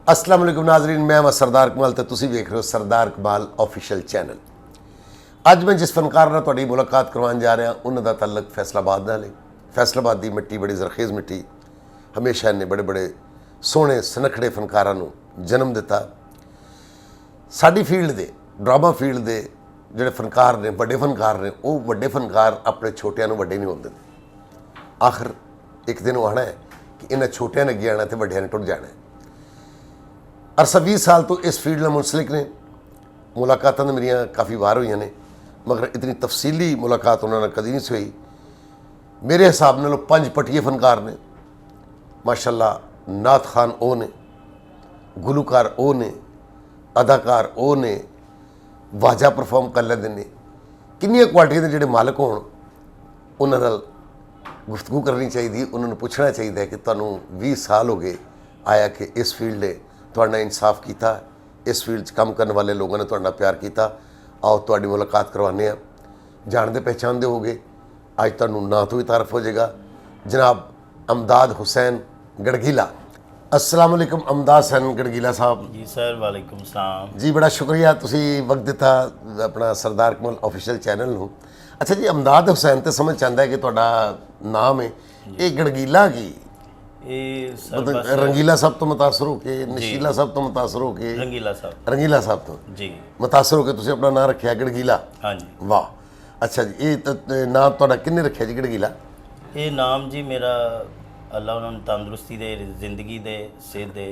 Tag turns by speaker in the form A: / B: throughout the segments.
A: अस्सलाम वालेकुम नाजरीन, मैं हाँ सरदार कमाल तो तुसी वेख रहे हो सरदार कमाल ऑफिशियल चैनल। अज मैं जिस फनकार नाल तुहाडी मुलाकात करवाउण जा रहा उन्हां दा तल्लक फैसलाबाद नाल है। फैसलाबाद की मिट्टी बड़ी जरखेज़ मिट्टी, हमेशा इन्हें बड़े बड़े सोहने सनखड़े फनकारां नूं जन्म दिता। साडी फील्ड दे ड्रामा फील्ड दे जिहड़े फनकार ने, वड्डे फनकार ने, वो वड्डे फनकार अपने छोटियां नूं वड्डे नहीं होण दिंदे। आखिर एक दिन वो आना है कि इन्हां छोटियां ने अगे आना तो वड्डियां ने टुट जाना है। अरसा 20 साल तो इस फील्ड में मुंसलिक ने। मुलाकात तो मेरिया काफ़ी बार हुई ने, मगर इतनी तफसीली मुलाकात उन्होंने कभी नहीं हुई। मेरे हिसाब नाल 5 पटिए फनकार ने माशाअल्लाह। नात खान वो ने, गुलूकार वो ने, अदाकार वो ने, वाजा परफॉर्म कर लेंदे ने। किन्नियां क्वालिटियां दे जिहड़े मालक होण उन्हां नाल गुफ्तगू करनी चाहिए। उन्होंने पूछना चाहिए कि तुहानूं 20 साल हो गए आया कि इस फील्ड ने तुहाडे इंसाफ किया, इस फील्ड काम करने वाले लोगों ने तुहाडे प्यार किया। आओ तुहाडी मुलाकात करवाने आ, जानते पहचानते हो गए। अज तुहानूं नां तो भी तारफ हो जाएगा। जनाब अमदाद हुसैन गड़गीला। अस्सलाम वालेकुम अमदाद हुसैन गड़गीला साहब।
B: जी सर, वालेकुम सलाम
A: जी, बड़ा शुक्रिया तुसी वक्त दिता अपना सरदार कमल ऑफिशियल चैनल नूं। अच्छा जी, अमदाद हुसैन तो समझ चाहता है कि तुहाडा नाम है, ये गड़गीला की
B: ये सर
A: मतलब
B: बस
A: रंगीला साहब तो मुतासर हो के, नशीला साहब तो मुतासर हो के, रंगीला साहब तो
B: जी
A: मुतासर हो के तुसीं अपना नाम रखा गड़गीला।
B: हाँ जी।
A: वाह, अच्छा जी। ये नाम तुहाडा किन्ने रखा जी गड़गीला?
B: ये नाम जी मेरा अल्लाह उन्होंने तंदुरुस्ती दे, जिंदगी दे, सेहत दे।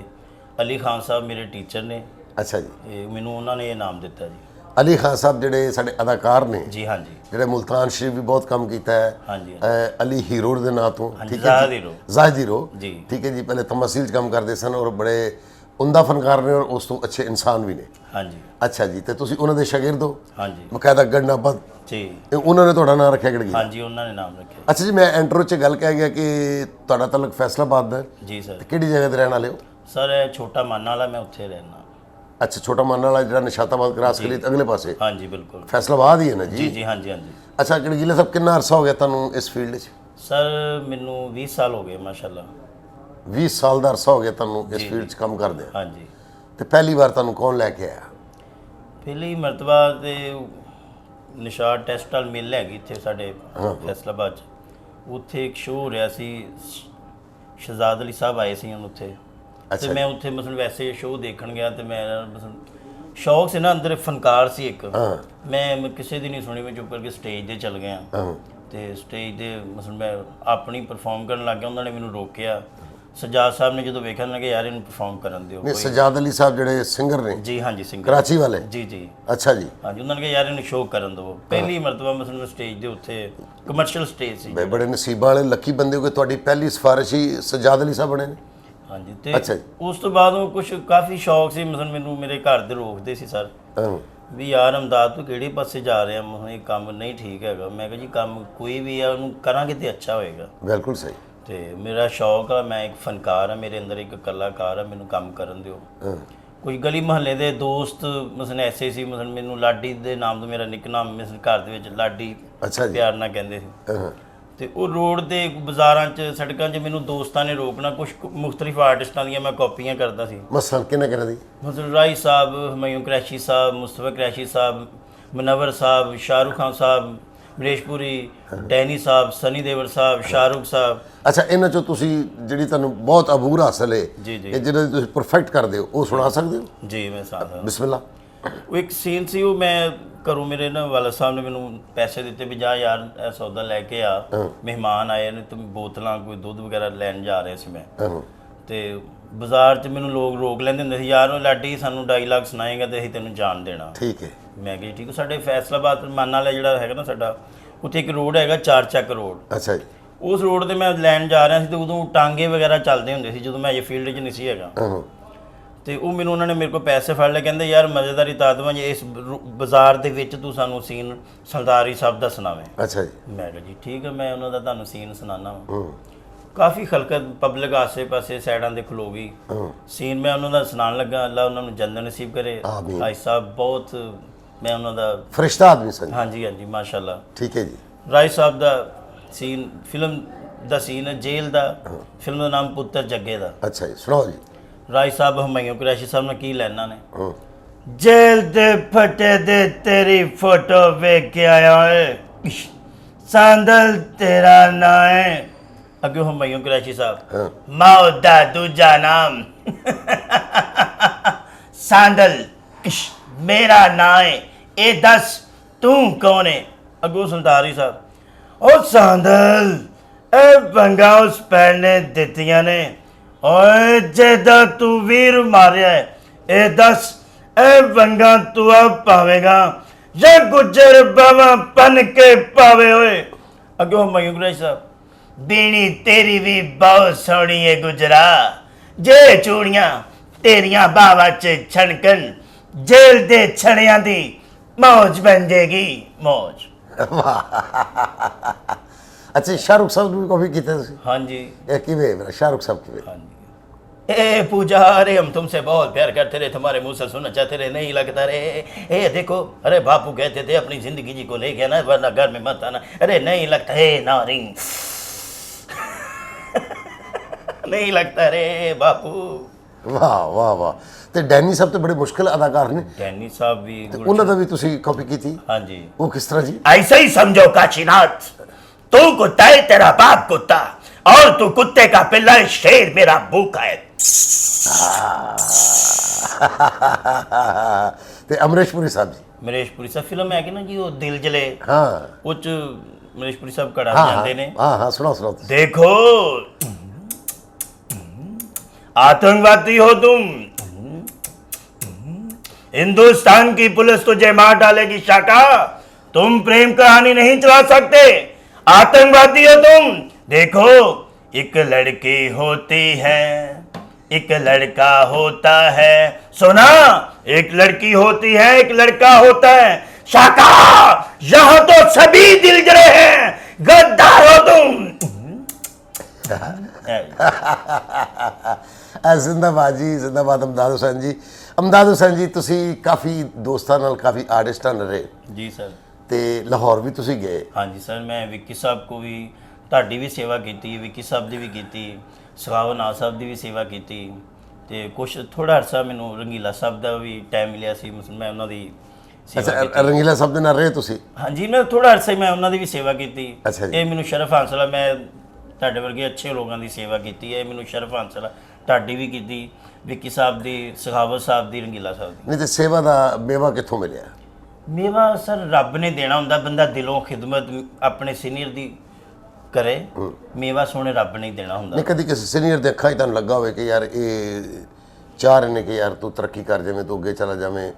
B: अली खान साहब मेरे टीचर ने।
A: अच्छा जी।
B: मैनू उन्होंने ये नाम दिता जी।
A: अली खान साहब जिहड़े साडे अदाकार ने
B: जी हाँ जी।
A: जिहड़े मुल्तान शरीफ भी बहुत काम किया है।
B: हाँ जी
A: अली हीरो दे नाम तो
B: हाँ जी,
A: ठीक है
B: जाहिद
A: जी,
B: हीरो।
A: जाहिद हीरो
B: जी।
A: ठीक है जी। पहले तमसील काम करते सन और बड़े उमदा फनकार ने और उस तो अच्छे इंसान भी ने।
B: हाँ जी।
A: अच्छा जी, तो तुसीं उन्हां दे शागिर्द हो?
B: हाँ जी
A: बकायदा गढ़नाबद
B: जी।
A: उन्होंने तुहाडा नाम रखा गड़गीला?
B: हाँ जी, उन्होंने नाम रखे।
A: अच्छा जी, मैं एंट्रो च गल कह गया कि तुहाडा तलक फैसलाबाद दा है।
B: जी सर।
A: किहड़ी जगह ते रहण वाले हो?
B: सर ये छोटा मन वाला, मैं उत्थे रहना।
A: अच्छा, छोटा मन वाला जिहड़ा निशाताबाद क्रॉस करी अगले पासे
B: हाँ जी बिल्कुल।
A: फैसलाबाद ही है ना जी?
B: जी जी हाँ जी हाँ जी।
A: अच्छा गड़गीला साहब, कितना अरसा हो गया तुहानूं इस फील्ड च?
B: सर मैनू 20 साल हो गए माशाल्लाह।
A: 20 साल का अरसा हो गया तुहानूं इस फील्ड च काम करदे?
B: हाँ जी।
A: तो पहली बार तुहानूं कौन लैके आया?
B: पहली मरतबा ते निशार टेस्ट वाल मिल हैगी इत्थे साडे फैसलाबाद च। उत्थे एक शो हो रहा सी, शहजाद अली साहब आए सी उत्थे।
A: अच्छा
B: तो मैं उत्थे मसलन वैसे शो देखण गया तो मैं मसलन शौक से ना अंदर फनकार सी एक। मैं किसी दी नहीं सुनी, मैं चुप करके स्टेज ते चल गया। तो स्टेज ते मसलन मैं अपनी परफॉर्म करन लग गया, उन्होंने मैनू रोकिया। सजाद साहब ने जो वेखन लगे यार इन्हूं परफॉर्म करन दिओ।
A: नहीं, सजाद अली साहब जिहड़े सिंगर ने?
B: जी हाँ जी, सिंगर
A: कराची वाले?
B: जी जी।
A: अच्छा जी।
B: हाँ जी, उन्होंने कहा यार इन्हें शो करन दो। पहली मरतबा मसलन स्टेज दे उत्थे कमर्शियल स्टेज सी।
A: बड़े नसीबां वाले लकी बंदे हो कि तुहाडी पहली सिफारिश ही सजाद अली साहब बने ने?
B: हाँ जी। तो
A: अच्छा जी।
B: उस तो बाद कुछ काफ़ी शौक से मसलन मैनू मेरे घर दे रोकते सी सर भी यार अमदाद तू किहड़े पासे जा रहे हैं, ये काम नहीं ठीक हैगा। मैं कहा जी काम कोई भी है उन्होंने करांगे तो अच्छा होएगा।
A: बिल्कुल सही।
B: तो मेरा शौक है, मैं एक फनकार हाँ, मेरे अंदर एक कलाकार है, मैनू काम करन दिओ। कोई गली महल्ले दे दोस्त मसलन ऐसे सी, मसलन मैनू लाडी दे नाम तो मेरा निक नाम मसलन घर दे विच लाडी
A: अच्छा जी।
B: प्यार नाल कहंदे सी। तो वो रोड के बाज़ारां च सड़कों च मैनू दोस्तां ने रोकना, कुछ मुख्तलिफ आर्टिस्टां दियां मैं कॉपियां करता सी।
A: मसलन किन्ने किन्ने दी?
B: मतलब राही साहब, हमायूं क्रैशी साहब, मुस्तफा क्रैशी साहब, मुनव्वर साहब, शाहरुख खान साहब, मरेशपुरी, डैनी साहब, सनी देवल साहब, शाहरुख साहब।
A: अच्छा, इन्हां चों तुसीं जिहड़ी तुहानूं बहुत अबूर हासिल है
B: जी जी
A: कि जिहड़े तुसीं परफेक्ट करदे हो वो सुना सकदे हो?
B: जी मैं साथ
A: बिस्मिल्लाह।
B: वो एक सीन सी, वो मैं घरों मेरे ना वाला साहब ने मैनू पैसे दिते भी जा यार ए सौदा लैके आ, मेहमान आए ने, तुम बोतलां कोई दुੱਧ वगैरह लैन जा रहे सी मैं। तो बाज़ार च मैनू लोग रोक लेंदे हुंदे सी, यार लाडी सानू डायलॉग सुनाएगा तो असीं तैनूं जान देना।
A: ठीक है।
B: मैं कहा ठीक है। साडे फैसलाबाद मन वाला जिहड़ा हैगा ना साडा, उत्थे एक रोड हैगा चार ਚੱਕ रोड।
A: अच्छा जी।
B: उस रोड ते मैं लैन जा रहा ਸੀ तो उदों टांगे वगैरह चलते हुंदे सी ਜਦੋਂ मैं अजे फील्ड 'ਚ नहीं ਸੀ ਹੈਗਾ। ਤੇ ਉਹ ਮੈਨੂੰ ਉਹਨਾਂ ਨੇ ਮੇਰੇ ਕੋਲ ਪੈਸੇ ਫੜ ਲਏ, ਕਹਿੰਦੇ ਯਾਰ ਮਜ਼ੇਦਾਰੀ ਤਾਦਵਾਂ ਜੇ ਇਸ ਬਾਜ਼ਾਰ ਦੇ ਵਿੱਚ ਤੂੰ ਸਾਨੂੰ ਸੀਨ ਸਰਦਾਰੀ ਸਾਹਿਬ ਦਾ ਸੁਣਾਵੇਂ।
A: अच्छा जी।
B: ਮੈਂ ਕਿਹਾ ਜੀ ਠੀਕ ਹੈ, ਮੈਂ ਉਹਨਾਂ ਦਾ ਤੁਹਾਨੂੰ ਸੀਨ ਸੁਣਾਉਣਾ ਵਾ। ਕਾਫੀ ਖਲਕਤ ਪਬਲਿਕ ਆਸੇ ਪਾਸੇ ਸਾਈਡਾਂ ਦੇ ਖਲੋ ਗਈ। ਸੀਨ ਮੈਂ ਉਹਨਾਂ ਦਾ ਸੁਣਾਉਣ ਲੱਗਾ, ਅੱਲਾ ਉਹਨਾਂ ਨੂੰ ਜੰਨਤ ਨਸੀਬ ਕਰੇ। ਭਾਈ ਸਾਹਿਬ ਬਹੁਤ ਮੈਂ ਉਹਨਾਂ ਦਾ
A: फरिश्ता आदमी सन।
B: ਹਾਂਜੀ ਹਾਂਜੀ ਮਾਸ਼ਾਅੱਲਾ।
A: ठीक है जी।
B: ਰਾਏ ਸਾਹਿਬ ਦਾ ਸੀਨ, ਫਿਲਮ ਦਾ ਸੀਨ ਹੈ ਜੇਲ੍ਹ ਦਾ। ਫਿਲਮ ਦਾ ਨਾਮ ਪੁੱਤਰ ਜੱਗੇ ਦਾ।
A: अच्छा जी, सुनाओ जी।
B: ਰਾਏ ਸਾਹਿਬ ਹਮਾਇੂ ਕੁਰੈਸ਼ੀ ਸਾਹਿਬ ਨਾਲ ਕੀ ਲੈਣਾ ਨੇ
A: ਹਾਂ
B: ਜੇਲ ਦੇ ਫਟੇ ਦੇ ਤੇਰੀ ਫੋਟੋ ਵੇਖ ਕੇ ਆਇਆ ਓਏ ਸਾਂਦਲ ਤੇਰਾ ਨਾਂ ਹੈ ਅੱਗੇ ਹਮਾਇੂ ਕੁਰੈਸ਼ੀ ਸਾਹਿਬ ਮੌਤ ਦਾ ਦੂਜਾ ਨਾਮ ਸਾਂਦਲ ਮੇਰਾ ਨਾਂ ਹੈ ਇਹ ਦੱਸ ਤੂੰ ਕੌਣ ਹੈ ਅੱਗੋਂ ਸਰਦਾਰੀ ਸਾਹਿਬ ਉਹ ਸਾਂਦਲ ਇਹ ਬੰਗਾ ਉਸ ਪੈਰ ਨੇ ਦਿੱਤੀਆਂ ਨੇ ਓਏ ਜਿਹਦਾ ਤੂੰ ਵੀਰ ਮਾਰਿਆ ਹੈ, ਇਹ ਦੱਸ ਇਹ ਬੰਗਾ ਤੂੰ ਆ ਪਾਵੇਗਾ ਜਾਂ ਗੁੱਜਰ ਬਾਵਾ ਪਨ ਕੇ ਪਾਵੇ ਓਏ ਅੱਗੇ ਹਮਾਇੂ ਕੁਰੈਸ਼ੀ ਸਾਹਿਬ ਬੀਣੀ ਤੇਰੀ ਵੀ ਬਹੁਤ ਸੋਹਣੀ ਹੈ ਗੁਜਰਾ ਜੇ ਚੂੜੀਆਂ ਤੇਰੀਆਂ ਬਾਵਾ 'ਚ ਛਣਕਣ ਜੇਲ ਦੇ ਛੜਿਆਂ ਦੀ ਮੌਜ ਬਣ ਜੇਗੀ ਮੌਜ
A: ਅੱਛਾ ਸ਼ਾਹਰੁਖ ਸਾਹਿਬ ਨੂੰ ਵੀ ਕਾਫੀ ਕੀਤਾ ਤੁਸੀਂ
B: ਹਾਂਜੀ
A: ਇਹ ਕਿਵੇਂ ਮੇਰਾ ਸ਼ਾਹਰੁਖ ਸਾਹਿਬ ਕਿਵੇਂ
B: हाँ जी ए पूजा अरे हम तुमसे बहुत प्यार करते रहे तुम्हारे मुंह से सुनना चाहते रहे नहीं लगता रे ए देखो अरे बापू कहते थे अपनी जिंदगी जी को ले गया ना वरना घर में मत आना अरे नहीं लगता है नारिंग नहीं लगता रे बापू
A: ਵਾਹ ਵਾਹ ਵਾਹ ਤੇ ਡੈਨੀ ਸਾਹਿਬ ਤੇ ਬੜੇ ਮੁਸ਼ਕਿਲ ਅਦਾਕਾਰ ਨੇ
B: डैनी साहब भी
A: ਤੇ ਉਹਨਾਂ ਦਾ ਵੀ ਤੁਸੀਂ ਕਾਪੀ ਕੀਤੀ
B: हाँ जी
A: ਉਹ ਕਿਸ ਤਰ੍ਹਾਂ ਜੀ
B: ऐसे ही समझो काशीनाथ तू कुत्ता है तेरा बाप कुत्ता और तू कुत्ते का पिल्ला है शेर मेरा भूखा है
A: ਤੇ ਅਮਰੀਸ਼ ਪੁਰੀ ਸਾਹਿਬ ਜੀ
B: ਮਰੇਸ਼ ਪੁਰੀ ਸਾਹਿਬ ਫਿਲਮ ਹੈ ਕਿ ਨਾ ਜੀ ਉਹ ਦਿਲ ਜਲੇ
A: ਹਾਂ
B: ਉਹ ਚ ਮਰੇਸ਼ ਪੁਰੀ ਸਾਹਿਬ ਕੜਾ
A: ਹਾਂ
B: ਜਾਂਦੇ ਨੇ
A: ਹਾਂ ਹਾਂ ਸੁਣਾਓ ਸੁਣਾਓ ਤੁਸੀਂ।
B: देखो आतंकवादी हो तुम हिंदुस्तान की पुलिस तुझे मार डालेगी शाका तुम प्रेम कहानी नहीं चला सकते आतंकवादी हो तुम देखो एक लड़की होती है एक लड़का होता है सुना एक लड़की होती है एक लड़का होता है शाका यहां तो सभी दिल जले हैं गद्दार हो तुम
A: ਜ਼ਿੰਦਾਬਾਦ ਜੀ ਜ਼ਿੰਦਾਬਾਦ ਅਮਦਾਦ ਹੁਸੈਨ ਜੀ ਅਮਦਾਦ ਹੁਸੈਨ ਜੀ ਤੁਸੀਂ ਕਾਫੀ ਦੋਸਤਾਂ ਨਾਲ ਕਾਫੀ ਆਰਟਿਸਟਾਂ ਨਾਲ ਰਹੇ
B: जी सर
A: ਤੇ ਲਾਹੌਰ ਵੀ ਤੁਸੀਂ ਗਏ
B: ਹਾਂਜੀ ਸਰ ਮੈਂ ਵਿੱਕੀ ਸਾਹਿਬ ਕੋ ਵੀ ਤੁਹਾਡੀ ਵੀ ਸੇਵਾ ਕੀਤੀ ਵਿੱਕੀ ਸਾਹਿਬ ਦੀ ਵੀ ਕੀਤੀ ਸਖਾਵਤ ਨਾਥ ਸਾਹਿਬ ਦੀ ਵੀ ਸੇਵਾ ਕੀਤੀ ਤੇ ਕੁਛ ਥੋੜਾ ਅਰਸਾ ਮੈਨੂੰ ਰੰਗੀਲਾ ਸਾਹਿਬ ਦਾ ਵੀ ਟਾਈਮ ਮਿਲਿਆ ਸੀ ਮੈਂ ਉਹਨਾਂ ਦੀ ਸੇਵਾ
A: ਅੱਛਾ
B: ਕੀਤੀ
A: ਰੰਗੀਲਾ ਸਾਹਿਬ ਦੇ ਨਾਲ ਰਹੇ ਤੁਸੀਂ
B: ਹਾਂਜੀ ਮੈਂ ਥੋੜਾ ਅਰਸਾ ਮੈਂ ਉਹਨਾਂ ਦੀ ਵੀ ਸੇਵਾ ਕੀਤੀ
A: ਅੱਛਾ ਜੀ।
B: ਇਹ ਮੈਨੂੰ ਸ਼ਰਫ ਹਾਸਲ ਹੈ ਮੈਂ ਤੁਹਾਡੇ ਵਰਗੇ ਅੱਛੇ ਲੋਕਾਂ ਦੀ ਸੇਵਾ ਕੀਤੀ ਹੈ ਮੈਨੂੰ ਸ਼ਰਫ ਹਾਸਲ ਹੈ ਤੁਹਾਡੀ ਵੀ ਕੀਤੀ ਵਿੱਕੀ ਸਾਹਿਬ ਦੀ ਸਖਾਵਤ ਸਾਹਿਬ ਦੀ ਰੰਗੀਲਾ ਸਾਹਿਬ ਦੀ
A: ਨਹੀਂ ਤੇ ਸੇਵਾ ਦਾ ਮੇਵਾ ਕਿੱਥੋਂ ਮਿਲਿਆ
B: ਮੇਵਾ ਸਰ ਰੱਬ ਨੇ ਦੇਣਾ ਹੁੰਦਾ ਬੰਦਾ ਦਿਲੋਂ ਖਿਦਮਤ ਆਪਣੇ ਸੀਨੀਅਰ ਦੀ ਕਰੇ ਮੇਵਾ ਸੋਹਣੇ ਰੱਬ ਨੇ ਹੀ ਦੇਣਾ ਹੁੰਦਾ
A: ਨਹੀਂ ਕਦੀ ਕਿਸੇ ਸੀਨੀਅਰ ਦੇ ਅੱਖਾਂ 'ਚ ਤੁਹਾਨੂੰ ਲੱਗਾ ਹੋਵੇ ਕਿ ਯਾਰ ਇਹ ਚਾਹ ਰਹੇ ਨੇ ਕਿ ਯਾਰ ਤੂੰ ਤਰੱਕੀ ਕਰ ਜਾਵੇਂ ਤੂੰ ਅੱਗੇ ਚਲਾ ਜਾਵੇਂ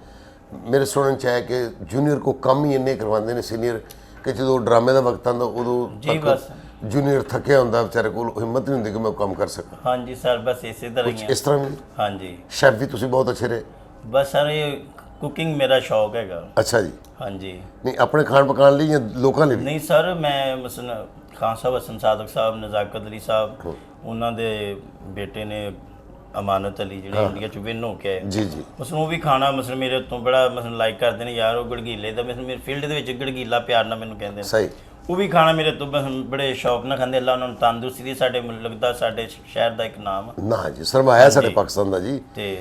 A: ਮੇਰੇ ਸੁਣਨ 'ਚ ਆਇਆ ਕਿ ਜੂਨੀਅਰ ਕੋ ਕੰਮ ਹੀ ਇੰਨੇ ਕਰਵਾਉਂਦੇ ਨੇ ਸੀਨੀਅਰ ਕਿ ਜਦੋਂ ਡਰਾਮੇ ਦਾ ਵਕਤ ਆਉਂਦਾ ਉਦੋਂ
B: ਜੀ ਬਸ
A: ਜੂਨੀਅਰ ਥੱਕਿਆ ਹੁੰਦਾ ਵਿਚਾਰੇ ਕੋਲ ਹਿੰਮਤ ਨਹੀਂ ਹੁੰਦੀ ਕਿ ਮੈਂ ਕੰਮ ਕਰ ਸਕਾਂ
B: ਹਾਂਜੀ ਸਰ ਬਸ ਇਸੇ ਤਰ੍ਹਾਂ ਹੀ ਹੈ
A: ਇਸ ਤਰ੍ਹਾਂ ਵੀ
B: ਹਾਂਜੀ
A: ਸ਼ੈਫ ਵੀ ਤੁਸੀਂ ਬਹੁਤ ਅੱਛੇ ਰਹੇ
B: ਬਸ ਸਰ ਇਹ ਕੁਕਿੰਗ ਮੇਰਾ ਸ਼ੌਕ ਹੈਗਾ
A: ਅੱਛਾ ਜੀ
B: ਹਾਂਜੀ
A: ਨਹੀਂ ਆਪਣੇ ਖਾਣ ਪਕਾਣ ਲਈ ਜਾਂ ਲੋਕਾਂ ਲਈ ਵੀ
B: ਨਹੀਂ ਸਰ ਮੈਂ ਮਸਲਨ ਖਾਨ ਸਾਹਿਬ ਹਸਨ ਸਾਦਕ ਸਾਹਿਬ ਨਜ਼ਾਕਤ ਅਲੀ ਸਾਹਿਬ ਉਹਨਾਂ ਦੇ ਬੇਟੇ ਨੇ ਅਮਾਨਤ ਅਲੀ ਜਿਹੜੇ ਇੰਡੀਆ ਚ ਵਿਨ ਹੋ ਕੇ ਆਏ
A: ਜੀ ਜੀ
B: ਮਸਲਨ ਉਹ ਵੀ ਖਾਣਾ ਮਸਲਨ ਮੇਰੇ ਤੋਂ ਬੜਾ ਮਸਲਨ ਲਾਈਕ ਕਰਦੇ ਨੇ ਯਾਰ ਉਹ ਗੜਗੀਲੇ ਦਾ ਮਸਲਨ ਮੇਰੇ ਫੀਲਡ ਦੇ ਵਿੱਚ ਗੜਗੀਲਾ ਪਿਆਰ ਨਾਲ ਮੈਨੂੰ ਕਹਿੰਦੇ ਨੇ
A: ਸਹੀ
B: ਉਹ ਵੀ ਖਾਣਾ ਮੇਰੇ ਤੋਂ ਬੜੇ ਸ਼ੌਕ ਨਾਲ ਖਾਂਦੇ ਅੱਲਾ ਉਹਨਾਂ ਨੂੰ ਤੰਦਰੁਸਤੀ ਦੀ ਸਾਡੇ ਮੁਲਕ ਦਾ ਸਾਡੇ ਸ਼ਹਿਰ ਦਾ ਇੱਕ ਨਾਮ ਆ।
A: ਨਾ ਜੀ ਸਰਮਾਇਆ ਸਾਡੇ ਪਾਕਿਸਤਾਨ ਦਾ ਜੀ
B: ਤੇ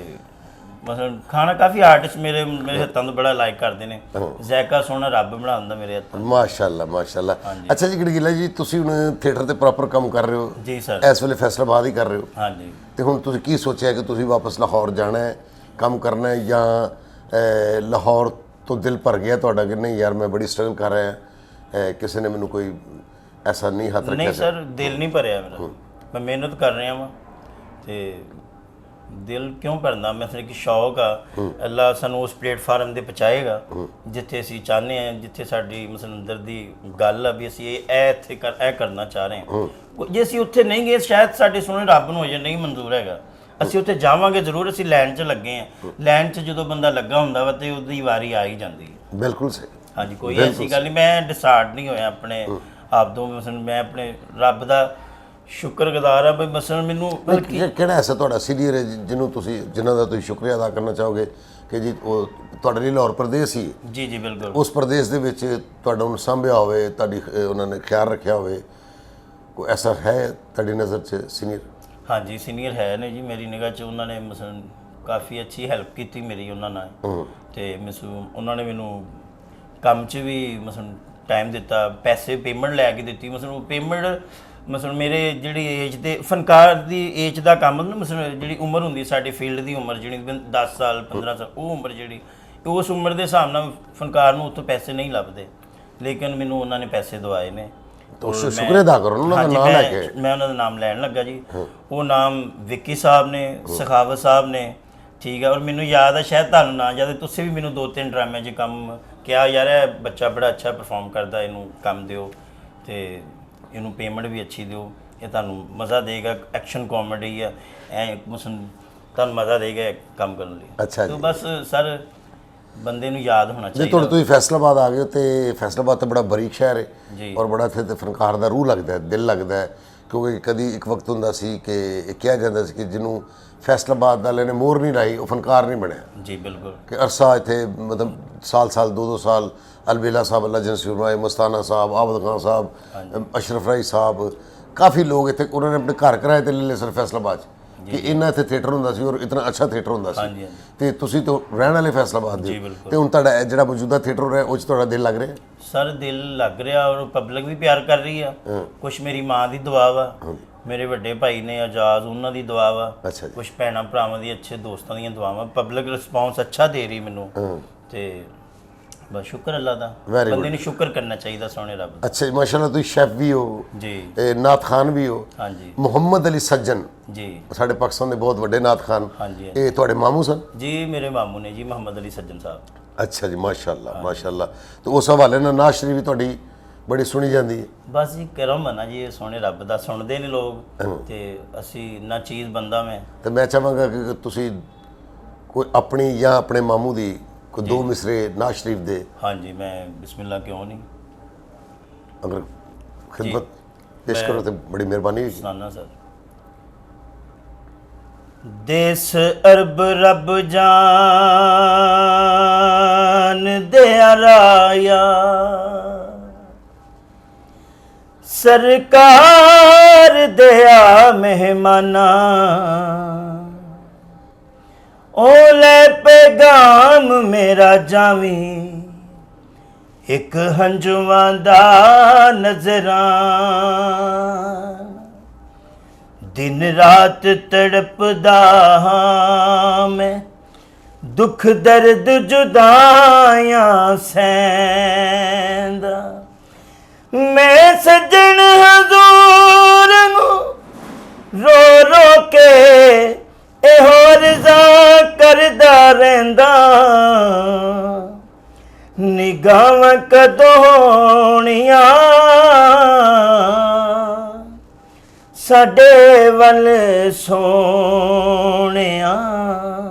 B: ਮਸਲਨ ਖਾਣਾ ਕਾਫੀ ਆਰਟਿਸਟ ਮੇਰੇ ਹੱਥਾਂ ਤੋਂ ਬੜਾ ਲਾਈਕ ਕਰਦੇ ਨੇ ਜ਼ਾਇਕਾ ਸੋਹਣਾ ਰੱਬ ਬਣਾਉਂਦਾ ਮੇਰੇ ਹੱਥਾਂ
A: ਮਾਸ਼ਾਅੱਲਾ ਮਾਸ਼ਾਅੱਲਾ ਅੱਛਾ ਜੀ ਗੜਗੀਲਾ ਜੀ ਤੁਸੀਂ ਹੁਣ ਥੀਏਟਰ ਤੇ ਪ੍ਰੋਪਰ ਕੰਮ ਕਰ ਰਹੇ ਹੋ
B: ਜੀ ਸਰ
A: ਇਸ ਵੇਲੇ ਫੈਸਲਾਬਾਦ ਹੀ ਕਰ ਰਹੇ ਹੋ
B: ਹਾਂਜੀ
A: ਤੇ ਹੁਣ ਤੁਸੀਂ ਕੀ ਸੋਚਿਆ ਕਿ ਤੁਸੀਂ ਵਾਪਸ ਲਾਹੌਰ ਜਾਣਾ ਹੈ ਕੰਮ ਕਰਨਾ ਹੈ ਜਾਂ ਲਾਹੌਰ ਤੋਂ ਦਿਲ ਭਰ ਗਿਆ ਤੁਹਾਡਾ ਕਿ ਨਹੀਂ ਯਾਰ ਮੈਂ ਬੜੀ ਸਟਰਗਲ ਕਰ ਰਿਹਾ ਕਿਸੇ ਨੇ ਮੈਨੂੰ ਕੋਈ ਐਸਾ ਨਹੀਂ ਹੱਥ ਰੱਖਿਆ
B: ਨਹੀਂ ਸਰ ਦਿਲ ਨਹੀਂ ਭਰਿਆ ਮੇਰਾ ਮੈਂ ਮਿਹਨਤ ਕਰ ਰਿਹਾ ਵਾਂ ਤੇ ਦਿਲ ਕਿਉਂ ਭਰਨਾ ਮੈਂ ਸਿਰ ਕਿ ਸ਼ੌਕ ਆ ਅੱਲਾ ਸਾਨੂੰ ਉਸ ਪਲੇਟਫਾਰਮ ਤੇ ਪਹੁੰਚਾਏਗਾ ਜਿੱਥੇ ਅਸੀਂ ਚਾਹੁੰਦੇ ਹਾਂ ਜਿੱਥੇ ਸਾਡੀ ਮਸਲਨ ਅੰਦਰ ਦੀ ਗੱਲ ਆ ਵੀ ਅਸੀਂ ਇਹ ਇੱਥੇ ਇਹ ਕਰਨਾ ਚਾਹ ਰਹੇ ਹਾਂ ਜੇ ਅਸੀਂ ਉੱਥੇ ਨਹੀਂ ਗਏ ਸ਼ਾਇਦ ਸਾਡੇ ਸੋਹਣੇ ਰੱਬ ਨੂੰ ਅਜੇ ਨਹੀਂ ਮਨਜ਼ੂਰ ਹੈਗਾ ਅਸੀਂ ਉੱਥੇ ਜਾਵਾਂਗੇ ਜ਼ਰੂਰ ਅਸੀਂ ਲਾਈਨ 'ਚ ਲੱਗੇ ਹਾਂ ਲਾਈਨ 'ਚ ਜਦੋਂ ਬੰਦਾ ਲੱਗਾ ਹੁੰਦਾ ਵਾ ਤੇ ਉਹਦੀ ਵਾਰੀ ਆ ਹੀ ਜਾਂਦੀ ਹੈ
A: ਬਿਲਕੁਲ ਸਹੀ
B: ਹਾਂਜੀ ਕੋਈ ਐਸੀ ਗੱਲ ਨਹੀਂ ਮੈਂ ਡਿਸਾਈਡ ਨਹੀਂ ਹੋਇਆ ਆਪਣੇ ਆਪ ਤੋਂ ਮਸਲਨ ਮੈਂ ਆਪਣੇ ਰੱਬ ਦਾ ਸ਼ੁਕਰਗੁਜ਼ਾਰ ਆ ਬਈ ਮਸਲਨ ਮੈਨੂੰ
A: ਕਿਹੜਾ ਐਸਾ ਤੁਹਾਡਾ ਸੀਨੀਅਰ ਹੈ ਜਿਨ੍ਹਾਂ ਦਾ ਤੁਸੀਂ ਸ਼ੁਕਰੀਆ ਅਦਾ ਕਰਨਾ ਚਾਹੋਗੇ ਕਿ ਜੀ ਉਹ ਤੁਹਾਡੇ ਲਈ ਲਾਹੌਰ ਪ੍ਰਦੇਸ਼ ਹੀ
B: ਜੀ ਜੀ ਬਿਲਕੁਲ
A: ਉਸ ਪ੍ਰਦੇਸ਼ ਦੇ ਵਿੱਚ ਤੁਹਾਡਾ ਉਹਨੂੰ ਸਾਂਭਿਆ ਹੋਵੇ ਤੁਹਾਡੀ ਉਹਨਾਂ ਨੇ ਖਿਆਲ ਰੱਖਿਆ ਹੋਵੇ ਕੋਈ ਐਸਾ ਹੈ ਤੁਹਾਡੀ ਨਜ਼ਰ 'ਚ ਸੀਨੀਅਰ
B: ਹਾਂਜੀ ਸੀਨੀਅਰ ਹੈ ਨੇ ਜੀ ਮੇਰੀ ਨਿਗਾਹ 'ਚ। ਉਹਨਾਂ ਨੇ ਮਸਲਨ ਕਾਫੀ ਅੱਛੀ ਹੈਲਪ ਕੀਤੀ ਮੇਰੀ ਉਹਨਾਂ ਨਾਲ, ਤੇ ਉਹਨਾਂ ਨੇ ਮੈਨੂੰ ਕੰਮ 'ਚ ਵੀ ਮਸਲਨ ਟਾਈਮ ਦਿੱਤਾ, ਪੈਸੇ ਪੇਮੈਂਟ ਲੈ ਕੇ ਦਿੱਤੀ। ਮਸਲਨ ਪੇਮੈਂਟ ਮਸਲਨ ਮੇਰੇ ਜਿਹੜੀ ਏਜ ਦੇ ਫਨਕਾਰ ਦੀ ਏਜ ਦਾ ਕੰਮ ਨਾ, ਮਸਲਨ ਜਿਹੜੀ ਉਮਰ ਹੁੰਦੀ ਸਾਡੀ ਫੀਲਡ ਦੀ ਉਮਰ ਜਿਹੜੀ 10 ਸਾਲ 15 ਸਾਲ, ਉਹ ਉਮਰ ਜਿਹੜੀ ਉਸ ਉਮਰ ਦੇ ਹਿਸਾਬ ਨਾਲ ਫਨਕਾਰ ਨੂੰ ਉੱਥੋਂ ਪੈਸੇ ਨਹੀਂ ਲੱਭਦੇ, ਲੇਕਿਨ ਮੈਨੂੰ ਉਹਨਾਂ ਨੇ ਪੈਸੇ ਦਵਾਏ ਨੇ।
A: ਤੁਸੀਂ ਸ਼ੁਕਰ ਅਦਾ ਕਰੋ ਉਹਨਾਂ ਦਾ ਨਾਮ ਲੈ ਕੇ।
B: ਮੈਂ ਉਹਨਾਂ ਦਾ ਨਾਮ ਲੈਣ ਲੱਗਾ ਜੀ। ਉਹ ਨਾਮ ਵਿੱਕੀ ਸਾਹਿਬ ਨੇ, ਸਖਾਵਤ ਸਾਹਿਬ ਨੇ, ਠੀਕ ਹੈ। ਔਰ ਮੈਨੂੰ ਯਾਦ ਹੈ, ਸ਼ਾਇਦ ਤੁਹਾਨੂੰ ਨਾ ਯਾਦ ਹੈ, ਤੁਸੀਂ ਵੀ ਮੈਨੂੰ 2-3 ਡਰਾਮਿਆਂ 'ਚ ਕੰਮ ਕਿਹਾ, ਯਾਰ ਇਹ ਬੱਚਾ ਬੜਾ ਅੱਛਾ ਪਰਫਾਰਮ ਕਰਦਾ, ਇਹਨੂੰ ਕੰਮ ਦਿਓ ਤੇ ਇਹਨੂੰ ਪੇਮੈਂਟ ਵੀ ਅੱਛੀ ਦਿਓ, ਇਹ ਤੁਹਾਨੂੰ ਮਜ਼ਾ ਦੇਗਾ, ਐਕਸ਼ਨ ਕਾਮੇਡੀ ਆ, ਐ ਤੁਹਾਨੂੰ ਮਜ਼ਾ ਦੇਗਾ ਕੰਮ ਕਰਨ ਲਈ।
A: ਅੱਛਾ
B: ਤਾਂ ਬਸ ਸਰ ਬੰਦੇ ਨੂੰ ਯਾਦ ਹੋਣਾ
A: ਜੇ
B: ਚਾਹੀਦਾ।
A: ਤੁਸੀਂ ਫੈਸਲਾਬਾਦ ਆ ਗਏ ਹੋ ਤੇ ਫੈਸਲਾਬਾਦ ਤਾਂ ਬੜਾ ਬਰੀਕ ਸ਼ਹਿਰ ਹੈ
B: ਜੀ।
A: ਔਰ ਬੜਾ ਇੱਥੇ ਤੇ ਫਨਕਾਰ ਦਾ ਰੂਹ ਲੱਗਦਾ ਹੈ, ਦਿਲ ਲੱਗਦਾ ਹੈ, ਕਿਉਂਕਿ ਕਦੀ ਇੱਕ ਵਕਤ ਹੁੰਦਾ ਸੀ ਕਿ ਇਹ ਕਿਹਾ ਜਾਂਦਾ ਸੀ ਕਿ ਜਿਹਨੂੰ ਫੈਸਲਾਬਾਦ ਵਾਲੇ ਨੇ ਮੋਹਰ ਨਹੀਂ ਲਾਈ ਉਹ ਫਨਕਾਰ ਨਹੀਂ ਬਣਿਆ।
B: ਜੀ ਬਿਲਕੁਲ।
A: ਕਿ ਅਰਸਾ ਇੱਥੇ ਮਤਲਬ ਸਾਲ 2-2 ਸਾਲ ਅਲਬੇਲਾ ਸਾਹਿਬ, ਅੱਲਾ ਜਨ ਸੁਰਮਾਏ, ਮਸਤਾਨਾ ਸਾਹਿਬ, ਆਬਦ ਖਾਨ ਸਾਹਿਬ, ਅਸ਼ਰਫ ਰਾਈ ਸਾਹਿਬ, ਕਾਫੀ ਲੋਕ ਇੱਥੇ ਉਹਨਾਂ ਨੇ ਆਪਣੇ ਘਰ ਕਿਰਾਏ ਤੇ ਲੈ ਲਏ ਸਰ ਫੈਸਲਾਬਾਦ 'ਚ, ਕਿ ਇੰਨਾ ਇੱਥੇ ਥੀਏਟਰ ਹੁੰਦਾ ਸੀ ਔਰ ਇਤਨਾ ਅੱਛਾ ਥੀਏਟਰ ਹੁੰਦਾ ਸੀ। ਤੇ ਤੁਸੀਂ ਤਾਂ ਰਹਿਣ ਵਾਲੇ ਫੈਸਲਾਬਾਦ ਦੇ, ਤੇ ਹੁਣ ਤੁਹਾਡਾ ਜਿਹੜਾ ਮੌਜੂਦਾ ਥੀਏਟਰ ਰਿਹਾ ਉਹ 'ਚ ਤੁਹਾਡਾ ਦਿਲ ਲੱਗ ਰਿਹਾ?
B: ਸਰ ਦਿਲ ਲੱਗ ਰਿਹਾ ਔਰ ਪਬਲਿਕ ਵੀ ਪਿਆਰ ਕਰ ਰਹੀ ਆ। ਕੁਛ ਮੇਰੀ ਮਾਂ ਦੀ ਦੁਆ ਵਾ, ਮੇਰੇ ਵੱਡੇ ਭਾਈ ਨੇ ਆਜ਼ਾਦ, ਉਹਨਾਂ ਦੀ ਦੁਆ ਵਾ,
A: ਅੱਛਾ ਜੀ।
B: ਕੁਛ ਭੈਣਾਂ ਭਰਾਵਾਂ ਦੀ, ਅੱਛੇ ਦੋਸਤਾਂ ਦੀਆਂ ਦੁਆਵਾਂ। ਪਬਲਿਕ ਰਿਸਪੌਂਸ ਅੱਛਾ ਦੇ ਰਹੀ ਮੈਨੂੰ, ਤੇ ਬਸ ਸ਼ੁਕਰ ਅੱਲਾ ਦਾ। ਬੰਦੇ ਨੂੰ ਸ਼ੁਕਰ ਕਰਨਾ ਚਾਹੀਦਾ ਸੋਹਣੇ ਰੱਬ ਦਾ।
A: ਅੱਛਾ ਜੀ, ਮਾਸ਼ਾਅੱਲਾ ਤੁਸੀਂ ਸ਼ੈਫ ਵੀ ਹੋ
B: ਜੀ,
A: ਨਾਤ ਖਾਨ ਵੀ ਹੋ।
B: ਹਾਂਜੀ
A: ਮੁਹੰਮਦ ਅਲੀ ਸੱਜਣ
B: ਜੀ,
A: ਸਾਡੇ ਪਾਕਿਸਤਾਨ ਦੇ ਬਹੁਤ ਵੱਡੇ ਨਾਤ ਖਾਨ,
B: ਹਾਂਜੀ
A: ਇਹ ਤੁਹਾਡੇ ਮਾਮੂ ਸਨ?
B: ਜੀ ਮੇਰੇ ਮਾਮੂ ਨੇ ਜੀ, ਮੁਹੰਮਦ ਅਲੀ ਸੱਜਣ ਸਾਹਿਬ।
A: ਅੱਛਾ ਜੀ, ਮਾਸ਼ਾਅੱਲਾ ਮਾਸ਼ਾਅੱਲਾ। ਤੇ ਉਸ ਹਵਾਲੇ ਨਾਲ ਨਾਜ਼ ਸ਼ਰੀਫ ਵੀ ਤੁਹਾਡੀ ਬੜੀ ਸੁਣੀ ਜਾਂਦੀ ਹੈ?
B: ਬਸ ਜੀ ਕਰਮ ਹੈ ਨਾ ਜੀ, ਇਹ ਸੋਹਣੇ ਰੱਬ ਦਾ, ਸੁਣਦੇ ਨੇ ਲੋਕ, ਤੇ ਅਸੀਂ ਨਾ ਚੀਜ਼ ਬੰਦਾ ਮੈਂ।
A: ਤੇ ਮੈਂ ਚਾਹਾਂਗਾ ਕਿ ਤੁਸੀਂ ਕੋਈ ਆਪਣੀ ਜਾਂ ਆਪਣੇ ਮਾਮੂ ਦੀ ਕੋਈ 2 ਮਿਸਰੇ ਨਾਜ਼ ਸ਼ਰੀਫ ਦੇ।
B: ਹਾਂਜੀ ਮੈਂ ਬਿਸਮਿਲ੍ਲਾ ਕਿਉਂ ਨਹੀਂ,
A: ਅਗਰ ਖਿਦਮਤ ਪੇਸ਼ ਕਰੋ ਤਾਂ ਬੜੀ ਮਿਹਰਬਾਨੀ ਹੋਗੀ।
B: ਸੁਣਾਨਾ ਸਰ। ਦੇਸ ਅਰਬ ਰੱਬ ਜਾਨ ਦਿਆ ਰਾਇਆ, ਸਰਕਾਰ ਦਿਆ ਮਹਿਮਾਨਾ, ਓਲੇ ਪੈਗਾਮ ਮੇਰਾ ਜਾਵੀਂ, ਇੱਕ ਹੰਝੂਆਂ ਦਾ ਨਜ਼ਰਾਂ, ਦਿਨ ਰਾਤ ਤੜਪਦਾ ਹਾਂ ਮੈਂ, ਦੁੱਖ ਦਰਦ ਜੁਦਾਈਆਂ ਸਹਿੰਦਾ, ਮੈਂ ਸੱਜਣ ਹਜ਼ੂਰ ਨੂੰ ਰੋ ਰੋ ਕੇ ਇਹੋ ਰਜ਼ਾ ਕਰਦਾ ਰਹਿੰਦਾ, ਨਿਗਾਹਾਂ ਕਦੋਂ ਹੋਣੀਆਂ ਸਾਡੇ ਵੱਲ ਸੋਹਣਿਆ,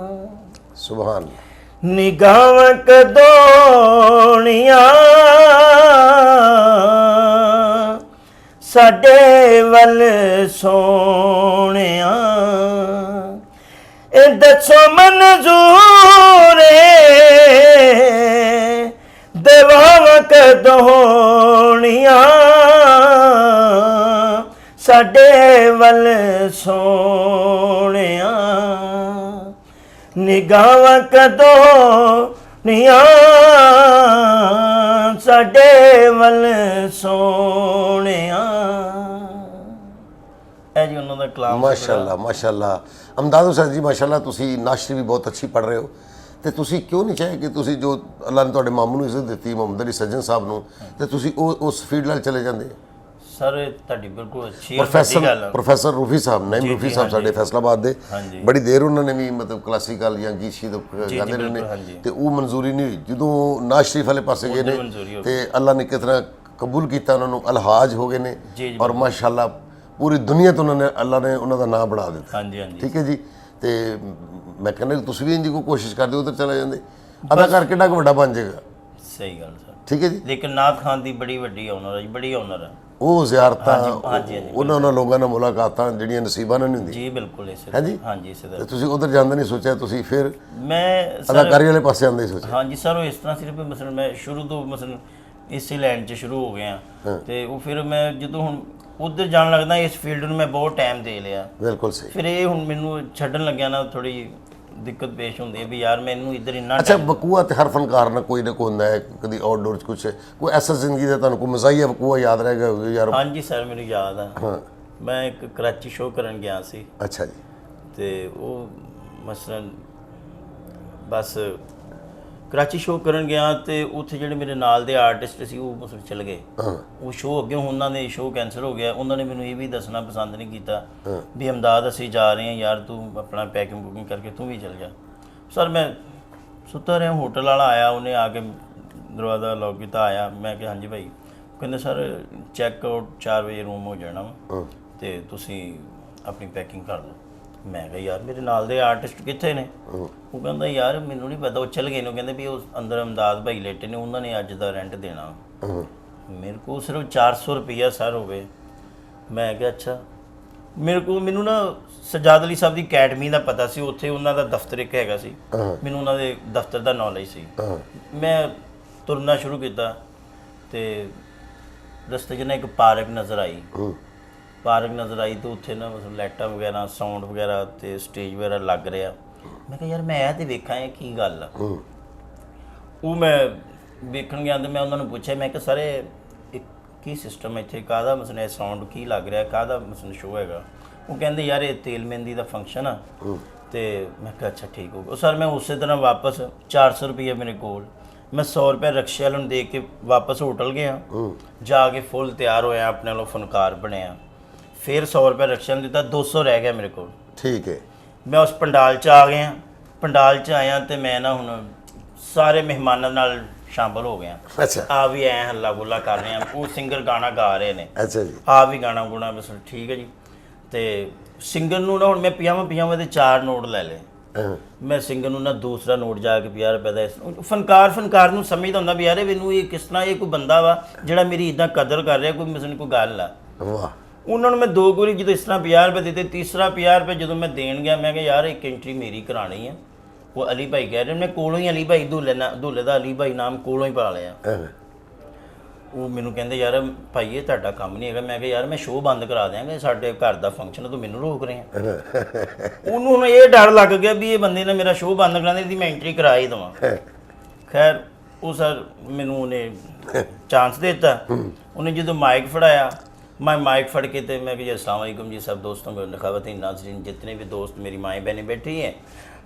A: ਸੁਭਾਨ।
B: ਨਿਗਾਹਾਂ ਕਦੋਂ ਹੋਣੀਆਂ ਸਾਡੇ ਵੱਲ ਸੋਹਣਿਆ, ਇਹ ਦੱਸੋ ਮਨਜ਼ੂਰ ਦੇਵਾਂ ਕਦੋਂ ਹੋਣੀਆਂ ਸਾਡੇ ਵੱਲ ਸੋਹਣਿਆ, ਨਿਗਾਹਾਂ ਕਦੋਂ ਹੋਣੀਆਂ ਸਾਡੇ ਵੱਲ ਸੋਹਣਿਆ। ਇਹ ਜੀ ਉਹਨਾਂ ਦਾ ਕਲਾਮ।
A: ਮਾਸ਼ਾਅੱਲਾ ਮਾਸ਼ਾਅੱਲਾ। ਅਮਦਾਦ ਹੁਸੈਨ ਜੀ ਮਾਸ਼ਾਅੱਲਾ ਤੁਸੀਂ ਨਾਸ਼ਰੀ ਵੀ ਬਹੁਤ ਅੱਛੀ ਪੜ੍ਹ ਰਹੇ ਹੋ, ਤੇ ਤੁਸੀਂ ਕਿਉਂ ਨਹੀਂ ਚਾਹੇ ਕਿ ਤੁਸੀਂ ਜੋ ਅੱਲਾ ਨੇ ਤੁਹਾਡੇ ਮਾਮੂ ਨੂੰ ਇੱਜ਼ਤ ਦਿੱਤੀ ਮੁਹੰਮਦ ਅਲੀ ਸੱਜਣ ਸਾਹਿਬ ਨੂੰ, ਤੇ ਤੁਸੀਂ ਉਸ ਫੀਲਡ ਨਾਲ ਚਲੇ ਜਾਂਦੇ?
B: ਸਰ ਤੁਹਾਡੀ ਬਿਲਕੁਲ ਅੱਛੀ ਗੱਲ ਹੈ।
A: ਪ੍ਰੋਫੈਸਰ ਰੂਫੀ ਸਾਹਿਬ, ਨਈਮ ਰੂਫੀ ਸਾਹਿਬ ਸਾਡੇ ਫੈਸਲਾਬਾਦ ਦੇ,
B: ਹਾਂਜੀ।
A: ਬੜੀ ਦੇਰ ਉਹਨਾਂ ਨੇ ਵੀ ਮਤਲਬ ਕਲਾਸੀਕਲ ਜਾਂ ਗੀਤ ਸ਼ੀਤ ਗਾਉਂਦੇ ਰਹੇ ਨੇ, ਤੇ ਉਹ ਮਨਜ਼ੂਰੀ ਨਹੀਂ ਹੋਈ। ਜਦੋਂ ਨਾਜ਼ ਸ਼ਰੀਫ ਵਾਲੇ ਪਾਸੇ ਗਏ ਨੇ ਤੇ ਅੱਲਾ ਨੇ ਕਿਸ ਤਰ੍ਹਾਂ ਕਬੂਲ ਕੀਤਾ ਉਹਨਾਂ ਨੂੰ, ਅਲਹਾਜ ਹੋ ਗਏ ਨੇ, ਔਰ ਮਾਸ਼ਾਅੱਲਾ ਪੂਰੀ ਦੁਨੀਆ ਤੋਂ ਉਹਨਾਂ ਨੇ ਅੱਲਾ ਨੇ ਉਹਨਾਂ ਦਾ ਨਾਮ ਬਣਾ ਦਿੱਤਾ।
B: ਹਾਂਜੀ ਹਾਂਜੀ,
A: ਠੀਕ ਹੈ ਜੀ। ਤੇ ਮੈਂ ਕਹਿੰਦਾ ਤੁਸੀਂ ਵੀ ਇੰਜ ਕੋਈ ਕੋਸ਼ਿਸ਼ ਕਰਦੇ ਉਧਰ ਚਲੇ ਜਾਂਦੇ, ਅਦਾਕਾਰ ਕਿੰਨਾ ਕੁ ਵੱਡਾ ਬਣ ਜਾਏਗਾ।
B: ਸਹੀ ਗੱਲ ਸਰ।
A: ਠੀਕ ਹੈ ਜੀ।
B: ਲੇਕਿਨ ਨਾਥ ਖਾਨ ਦੀ ਬੜੀ ਵੱਡੀ ਆਨਰ ਹੈ ਜੀ, ਬੜੀ ਆਨਰ ਹੈ।
A: ਉਹ ਜ਼ਿਆਰਤਾਂ, ਉਹਨਾਂ ਲੋਕਾਂ ਨਾਲ ਮੁਲਾਕਾਤਾਂ ਜਿਹੜੀਆਂ ਨਸੀਬਾਂ ਨਾਲ ਨਹੀਂ ਹੁੰਦੀਆਂ।
B: ਜੀ ਬਿਲਕੁਲ ਇਸੇ
A: ਹਾਂਜੀ
B: ਹਾਂਜੀ ਇਸੇ ਤਰ੍ਹਾਂ।
A: ਤੁਸੀਂ ਉਧਰ ਜਾਂਦੇ ਨਹੀਂ ਸੋਚਿਆ, ਤੁਸੀਂ ਫਿਰ
B: ਮੈਂ
A: ਅਦਾਕਾਰੀ ਵਾਲੇ ਪਾਸੇ ਆਉਂਦੇ ਸੋਚਿਆ?
B: ਹਾਂਜੀ ਸਰ, ਉਹ ਇਸ ਤਰ੍ਹਾਂ ਸਿਰਫ ਮਸਲਨ ਮੈਂ ਸ਼ੁਰੂ ਤੋਂ ਮਸਲਨ ਇਸੇ ਲਾਈਨ 'ਚ ਸ਼ੁਰੂ ਹੋ ਗਿਆ, ਤੇ ਉਹ ਫਿਰ ਮੈਂ ਜਦੋਂ ਹੁਣ ਉੱਧਰ ਜਾਣ ਲੱਗਦਾ ਇਸ ਫੀਲਡ ਨੂੰ ਮੈਂ ਬਹੁਤ ਟਾਈਮ ਦੇ ਲਿਆ।
A: ਬਿਲਕੁਲ ਸਹੀ।
B: ਫਿਰ ਇਹ ਹੁਣ ਮੈਨੂੰ ਛੱਡਣ ਲੱਗਿਆ ਨਾ ਥੋੜੀ ਦਿੱਕਤ ਪੇਸ਼ ਹੁੰਦੀ ਹੈ ਵੀ ਯਾਰ ਮੈਨੂੰ ਇੱਧਰ ਇੰਨਾ
A: ਅੱਛਾ, ਵਕੂਆ ਤੇ ਹਰ ਫਨਕਾਰ ਨਾਲ ਕੋਈ ਨਾ ਕੋਈ ਹੁੰਦਾ ਹੈ, ਕਦੀ ਆਊਟਡੋਰ 'ਚ ਕੁਛ ਕੋਈ ਐਸਾ ਜ਼ਿੰਦਗੀ ਦਾ ਤੁਹਾਨੂੰ ਕੋਈ ਮਜ਼ਾਹੀਆ ਵਕੂਆ ਯਾਦ ਰਹਿ ਗਿਆ ਹੋਵੇ ਯਾਰ?
B: ਹਾਂਜੀ ਸਰ, ਮੈਨੂੰ ਯਾਦ ਆ।
A: ਹਾਂ।
B: ਮੈਂ ਇੱਕ ਕਰਾਚੀ ਸ਼ੋਅ ਕਰਨ ਗਿਆ ਸੀ
A: ਅੱਛਾ ਜੀ।
B: ਤੇ ਉਹ ਮਸਲਨ ਬਸ ਕਰਾਚੀ ਸ਼ੋਅ ਕਰਨ ਗਿਆ ਤੇ ਉੱਥੇ ਜਿਹੜੇ ਮੇਰੇ ਨਾਲ ਦੇ ਆਰਟਿਸਟ ਸੀ ਉਹ ਮਸਲ ਚਲ ਗਏ। ਉਹ ਸ਼ੋਅ ਅੱਗੇ ਉਹਨਾਂ ਦੇ ਸ਼ੋਅ ਕੈਂਸਲ ਹੋ ਗਿਆ। ਉਹਨਾਂ ਨੇ ਮੈਨੂੰ ਇਹ ਵੀ ਦੱਸਣਾ ਪਸੰਦ ਨਹੀਂ ਕੀਤਾ ਵੀ ਅਮਦਾਦ ਅਸੀਂ ਜਾ ਰਹੇ ਹਾਂ ਯਾਰ, ਤੂੰ ਆਪਣਾ ਪੈਕਿੰਗ ਬੁਕਿੰਗ ਕਰਕੇ ਤੂੰ ਵੀ ਚਲ ਜਾ। ਸਰ ਮੈਂ ਸੁੱਤਾ ਰਿਹਾ, ਹੋਟਲ ਵਾਲਾ ਆਇਆ, ਉਹਨੇ ਆ ਕੇ ਦਰਵਾਜ਼ਾ ਲੌਕ ਕੀਤਾ, ਆਇਆ। ਮੈਂ ਕਿਹਾ ਹਾਂਜੀ ਭਾਈ। ਕਹਿੰਦੇ ਸਰ ਚੈੱਕ ਆਊਟ 4 ਵਜੇ ਰੂਮ ਹੋ ਜਾਣਾ ਵਾ ਤੇ ਤੁਸੀਂ ਆਪਣੀ ਪੈਕਿੰਗ ਕਰ ਲਓ। ਮੈਂ ਕਿਹਾ ਯਾਰ ਮੇਰੇ ਨਾਲ ਦੇ ਆਰਟਿਸਟ ਕਿੱਥੇ ਨੇ? ਉਹ ਕਹਿੰਦਾ ਯਾਰ ਮੈਨੂੰ ਨਹੀਂ ਪਤਾ, ਉਹ ਚਲ ਗਏ ਨੇ। ਕਹਿੰਦੇ ਵੀ ਉਹ ਅੰਦਰ ਅਮਦਾਦ ਭਾਈ ਲੇਟੇ ਨੇ, ਉਹਨਾਂ ਨੇ ਅੱਜ ਦਾ ਰੈਂਟ ਦੇਣਾ। ਮੇਰੇ ਕੋਲ ਸਿਰਫ 400 ਰੁਪਈਆ ਸਰ ਹੋਵੇ। ਮੈਂ ਕਿਹਾ ਅੱਛਾ। ਮੈਨੂੰ ਨਾ ਸਜਾਦ ਅਲੀ ਸਾਹਿਬ ਦੀ ਅਕੈਡਮੀ ਦਾ ਪਤਾ ਸੀ, ਉੱਥੇ ਉਹਨਾਂ ਦਾ ਦਫ਼ਤਰ ਇੱਕ ਹੈਗਾ ਸੀ, ਮੈਨੂੰ ਉਹਨਾਂ ਦੇ ਦਫ਼ਤਰ ਦਾ ਨੌਲੇਜ ਸੀ। ਮੈਂ ਤੁਰਨਾ ਸ਼ੁਰੂ ਕੀਤਾ ਤੇ ਰਸਤੇ 'ਚ ਨਾ ਇੱਕ ਪਾਰਕ ਨਜ਼ਰ ਆਈ। ਤੇ ਉੱਥੇ ਨਾ ਮਤਲਬ ਲਾਈਟਾਂ ਵਗੈਰਾ, ਸਾਊਂਡ ਵਗੈਰਾ ਤੇ ਸਟੇਜ ਵਗੈਰਾ ਲੱਗ ਰਿਹਾ। ਮੈਂ ਕਿਹਾ ਯਾਰ ਮੈਂ ਇਹ ਤੇ ਵੇਖਾਂ ਇਹ ਕੀ ਗੱਲ ਆ। ਉਹ ਮੈਂ ਵੇਖਣ ਗਿਆ ਤੇ ਮੈਂ ਉਹਨਾਂ ਨੂੰ ਪੁੱਛਿਆ, ਮੈਂ ਕਿਹਾ ਸਰ ਇਹ ਕੀ ਸਿਸਟਮ ਇੱਥੇ, ਕਾਹਦਾ ਮਸਲਾ ਸਾਊਂਡ ਕੀ ਲੱਗ ਰਿਹਾ, ਕਾਹਦਾ ਮਸਲਾ ਸ਼ੋਅ ਹੈਗਾ? ਉਹ ਕਹਿੰਦੇ ਯਾਰ ਇਹ ਤੇਲ ਮਹਿੰਦੀ ਦਾ ਫੰਕਸ਼ਨ ਆ। ਤੇ ਮੈਂ ਕਿਹਾ ਅੱਛਾ ਠੀਕ ਹੋ ਗਿਆ। ਸਰ ਮੈਂ ਉਸੇ ਤਰ੍ਹਾਂ ਵਾਪਸ 400 ਰੁਪਈਆ ਮੇਰੇ ਕੋਲ, ਮੈਂ 100 ਰੁਪਏ ਰਕਸ਼ੇ ਵਾਲੇ ਨੂੰ ਦੇ ਕੇ ਵਾਪਸ ਹੋਟਲ ਗਿਆ। ਜਾ ਕੇ ਫੁੱਲ ਤਿਆਰ ਹੋਇਆ, ਆਪਣੇ ਵੱਲੋਂ ਫਨਕਾਰ ਬਣਿਆ। ਫਿਰ 100 ਰੁਪਏ ਰਕਸ਼ੇ ਨੂੰ ਦਿੱਤਾ, 200 ਰਹਿ ਗਿਆ ਮੇਰੇ ਕੋਲ।
A: ਠੀਕ ਹੈ।
B: ਮੈਂ ਉਸ ਪੰਡਾਲ 'ਚ ਆ ਗਿਆ। ਪੰਡਾਲ 'ਚ ਆਇਆ ਤੇ ਮੈਂ ਨਾ ਹੁਣ ਸਾਰੇ ਮਹਿਮਾਨਾਂ ਨਾਲ ਸ਼ਾਮਲ ਹੋ ਗਿਆ।
A: ਅੱਛਾ।
B: ਆ ਵੀ ਐ ਹੱਲਾ ਗੁੱਲਾ ਕਰ ਰਹੇ ਆ, ਉਹ ਸਿੰਗਰ ਗਾਣਾ ਗਾ ਰਹੇ ਨੇ।
A: ਅੱਛਾ ਜੀ।
B: ਆ ਵੀ ਗਾਣਾ ਗੁਣਾ ਬਸ ਠੀਕ ਹੈ ਜੀ। ਤੇ ਸਿੰਗਰ ਨੂੰ ਨਾ ਹੁਣ ਮੈਂ 50 ਦੇ 4 ਨੋਟ ਲੈ ਲਏ। ਮੈਂ ਸਿੰਗਰ ਨੂੰ ਨਾ ਦੂਸਰਾ ਨੋਟ ਜਾ ਕੇ 50 ਰੁਪਏ ਦਾ, ਫਨਕਾਰ ਨੂੰ ਸਮਝਦਾ ਹੁੰਦਾ ਵੀ ਯਾਰ ਮੈਨੂੰ ਇਹ ਕਿਸ ਤਰ੍ਹਾਂ, ਇਹ ਕੋਈ ਬੰਦਾ ਵਾ ਜਿਹੜਾ ਮੇਰੀ ਇਦਾਂ ਕਦਰ ਕਰ ਰਿਹਾ, ਕੋਈ ਮਿਸਲ ਕੋਈ ਗੱਲ ਆ।
A: ਵਾਹ।
B: ਉਹਨਾਂ ਨੂੰ ਮੈਂ 2 ਵਾਰੀ ਜਦੋਂ ਇਸ ਤਰ੍ਹਾਂ 50 ਰੁਪਏ ਦਿੱਤੇ, ਤੀਸਰਾ 50 ਰੁਪਏ ਜਦੋਂ ਮੈਂ ਦੇਣ ਗਿਆ, ਮੈਂ ਕਿਹਾ ਯਾਰ ਇੱਕ ਐਂਟਰੀ ਮੇਰੀ ਕਰਾਣੀ ਆ। ਉਹ ਅਲੀ ਭਾਈ ਕਹਿ ਰਹੇ, ਮੈਂ ਕੋਲੋਂ ਹੀ ਅਲੀ ਭਾਈ ਦੁੱਲੇ ਦਾ ਅਲੀ ਭਾਈ ਨਾਮ ਕੋਲੋਂ ਹੀ ਪਾ ਲਿਆ। ਉਹ ਮੈਨੂੰ ਕਹਿੰਦੇ ਯਾਰ ਭਾਈ ਇਹ ਤੁਹਾਡਾ ਕੰਮ ਨਹੀਂ ਹੈਗਾ। ਮੈਂ ਕਿਹਾ ਯਾਰ ਮੈਂ ਸ਼ੋਅ ਬੰਦ ਕਰਾ ਦਿਆਂਗਾ, ਸਾਡੇ ਘਰ ਦਾ ਫੰਕਸ਼ਨ, ਤੂੰ ਮੈਨੂੰ ਰੋਕ ਰਿਹਾ। ਉਹਨੂੰ ਹੁਣ ਇਹ ਡਰ ਲੱਗ ਗਿਆ ਵੀ ਇਹ ਬੰਦੇ ਨੇ ਮੇਰਾ ਸ਼ੋਅ ਬੰਦ ਕਰਾ ਦੇ, ਇਹਦੀ ਮੈਂ ਐਂਟਰੀ ਕਰਾ ਹੀ ਦੇਵਾਂ। ਖੈਰ ਉਹ ਸਰ ਮੈਨੂੰ ਉਹਨੇ ਚਾਂਸ ਦੇ ਦਿੱਤਾ। ਉਹਨੇ ਜਦੋਂ ਮਾਈਕ ਫੜਾਇਆ, मैं माइक फड़ के थे, मैं कि अस्सलाम वालेकुम जी सब दोस्तों को, ख़वातीन नाज़रीन जितने भी दोस्त मेरी माएँ बहनें बैठी हैं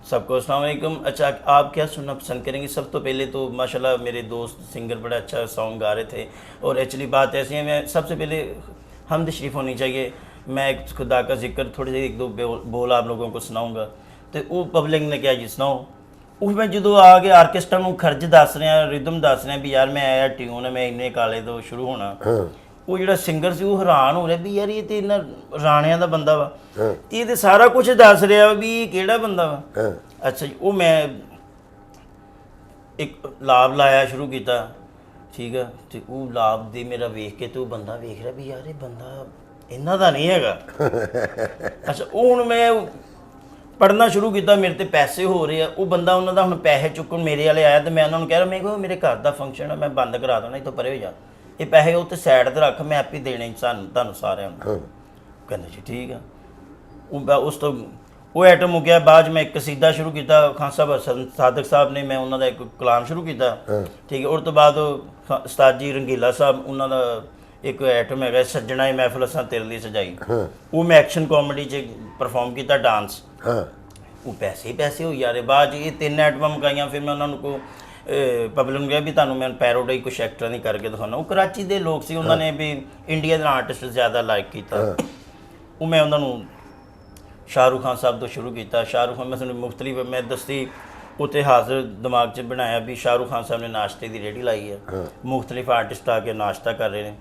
B: सबको अस्सलाम वालेकुम। अच्छा आप क्या सुनना पसंद करेंगे? सब तो पहले तो माशाल्लाह मेरे दोस्त सिंगर बड़ा अच्छा सॉन्ग गा रहे थे, और एक्चुअली बात ऐसी है, मैं सबसे पहले हमद शरीफ होनी चाहिए। मैं एक खुदा का जिक्र थोड़ी सी 1-2 बोल आप लोगों को सुनाऊँगा। तो वो पब्लिक ने क्या जी सुनाओ। ਉਹ ਮੈਂ ਜਦੋਂ ਆ ਕੇ ਆਰਕੈਸਟਰਾ ਨੂੰ ਖਰਚ ਦੱਸ ਰਿਹਾ, ਰਿਦਮ ਦੱਸ ਰਿਹਾ ਵੀ ਯਾਰ ਮੈਂ ਆਇਆ ਟਿਊਨ ਹੈ, ਮੈਂ ਇੰਨੇ ਕਾਲੇ ਤੋਂ ਸ਼ੁਰੂ ਹੋਣਾ। ਉਹ ਜਿਹੜਾ ਸਿੰਗਰ ਸੀ ਉਹ ਹੈਰਾਨ ਹੋ ਰਿਹਾ ਵੀ ਯਾਰ ਇਹ ਤੇ ਇਹਨਾਂ ਰਾਣਿਆਂ ਦਾ ਬੰਦਾ ਵਾ, ਤੇ ਇਹ ਤੇ ਸਾਰਾ ਕੁਝ ਦੱਸ ਰਿਹਾ ਵੀ ਕਿਹੜਾ ਬੰਦਾ ਵਾ। ਅੱਛਾ ਜੀ। ਉਹ ਮੈਂ ਇੱਕ ਲਾਭ ਲਾਇਆ ਸ਼ੁਰੂ ਕੀਤਾ, ਠੀਕ ਆ। ਤੇ ਉਹ ਲਾਭ ਦੇ ਮੇਰਾ ਵੇਖ ਕੇ ਤੇ ਉਹ ਬੰਦਾ ਵੇਖ ਰਿਹਾ ਵੀ ਯਾਰ ਇਹ ਬੰਦਾ ਇਹਨਾਂ ਦਾ ਨਹੀਂ ਹੈਗਾ। ਅੱਛਾ। ਉਹ ਹੁਣ ਮੈਂ ਪੜ੍ਹਨਾ ਸ਼ੁਰੂ ਕੀਤਾ, ਮੇਰੇ ਤੇ ਪੈਸੇ ਹੋ ਰਹੇ ਆ। ਉਹ ਬੰਦਾ ਉਹਨਾਂ ਦਾ ਹੁਣ ਪੈਸੇ ਚੁੱਕਣ ਮੇਰੇ ਵਾਲੇ ਆਇਆ ਤੇ ਮੈਂ ਉਹਨਾਂ ਨੂੰ ਕਹਿ ਰਿਹਾ, ਮੈਂ ਕਿਹਾ ਮੇਰੇ ਘਰ ਦਾ ਫੰਕਸ਼ਨ ਆ, ਮੈਂ ਬੰਦ ਕਰਾ ਦੇਣਾ, ਇੱਥੋਂ ਪਰੇ ਹੋ ਜਾ, ਇਹ ਪੈਸੇ ਉੱਤੇ ਸਾਈਡ ਤੇ ਰੱਖ, ਮੈਂ ਆਪੇ ਦੇਣੇ ਤੁਹਾਨੂੰ ਸਾਰਿਆਂ ਨੂੰ। ਕਹਿੰਦੇ ਜੀ ਠੀਕ ਆ। ਉਸ ਤੋਂ ਉਹ ਆਈਟਮ ਹੋ ਗਿਆ। ਬਾਅਦ ਮੈਂ ਇੱਕ ਕਸੀਦਾ ਸ਼ੁਰੂ ਕੀਤਾ, ਖਾਨ ਸਾਹਿਬ ਸਾਦਕ ਸਾਹਿਬ ਨੇ, ਮੈਂ ਉਹਨਾਂ ਦਾ ਇੱਕ ਕਲਾਮ ਸ਼ੁਰੂ ਕੀਤਾ, ਠੀਕ ਹੈ। ਉਸ ਤੋਂ ਬਾਅਦ ਉਸਤਾਦ ਜੀ ਰੰਗੀਲਾ ਸਾਹਿਬ, ਉਹਨਾਂ ਦਾ ਇੱਕ ਆਈਟਮ ਹੈਗਾ ਸੱਜਣਾ ਇਹ ਮਹਿਫਲ ਅਸਾਂ ਤੇਰੇ ਲਈ ਸਜਾਈ, ਉਹ ਮੈਂ ਐਕਸ਼ਨ ਕਾਮੇਡੀ 'ਚ ਪਰਫਾਰਮ ਕੀਤਾ ਡਾਂਸ। ਉਹ ਪੈਸੇ ਹੋ ਯਾਰੇ। ਬਾਅਦ 'ਚ ਇਹ 3 ਆਈਟਮਾਂ ਮੁਕਾਈਆਂ। ਫਿਰ ਮੈਂ ਉਹਨਾਂ ਨੂੰ ਕੋ ਪਬਲਿਕ ਨੂੰ ਕਿਹਾ ਵੀ ਤੁਹਾਨੂੰ ਮੈਂ ਪੈਰੋਡੀ ਕੁਛ ਐਕਟਰਾਂ ਦੀ ਕਰਕੇ ਦਿਖਾਉਣਾ। ਉਹ ਕਰਾਚੀ ਦੇ ਲੋਕ ਸੀ, ਉਹਨਾਂ ਨੇ ਵੀ ਇੰਡੀਆ ਦੇ ਆਰਟਿਸਟ ਜ਼ਿਆਦਾ ਲਾਈਕ ਕੀਤਾ। ਉਹ ਮੈਂ ਉਹਨਾਂ ਨੂੰ ਸ਼ਾਹਰੁਖ ਖਾਨ ਸਾਹਿਬ ਤੋਂ ਸ਼ੁਰੂ ਕੀਤਾ। ਸ਼ਾਹਰੁਖ ਖਾਨ ਮੈਂ ਤੁਹਾਨੂੰ ਮੁਖਤਲਿਫ ਮੈਂ ਦੱਸੀ ਉੱਥੇ ਹਾਜ਼ਰ ਦਿਮਾਗ 'ਚ ਬਣਾਇਆ ਵੀ ਸ਼ਾਹਰੁਖ ਖਾਨ ਸਾਹਿਬ ਨੇ ਨਾਸ਼ਤੇ ਦੀ ਰੇਹੜੀ ਲਾਈ ਹੈ, ਮੁਖਤਲਿਫ ਆਰਟਿਸਟ ਆ ਕੇ ਨਾਸ਼ਤਾ ਕਰ ਰਹੇ ਨੇ।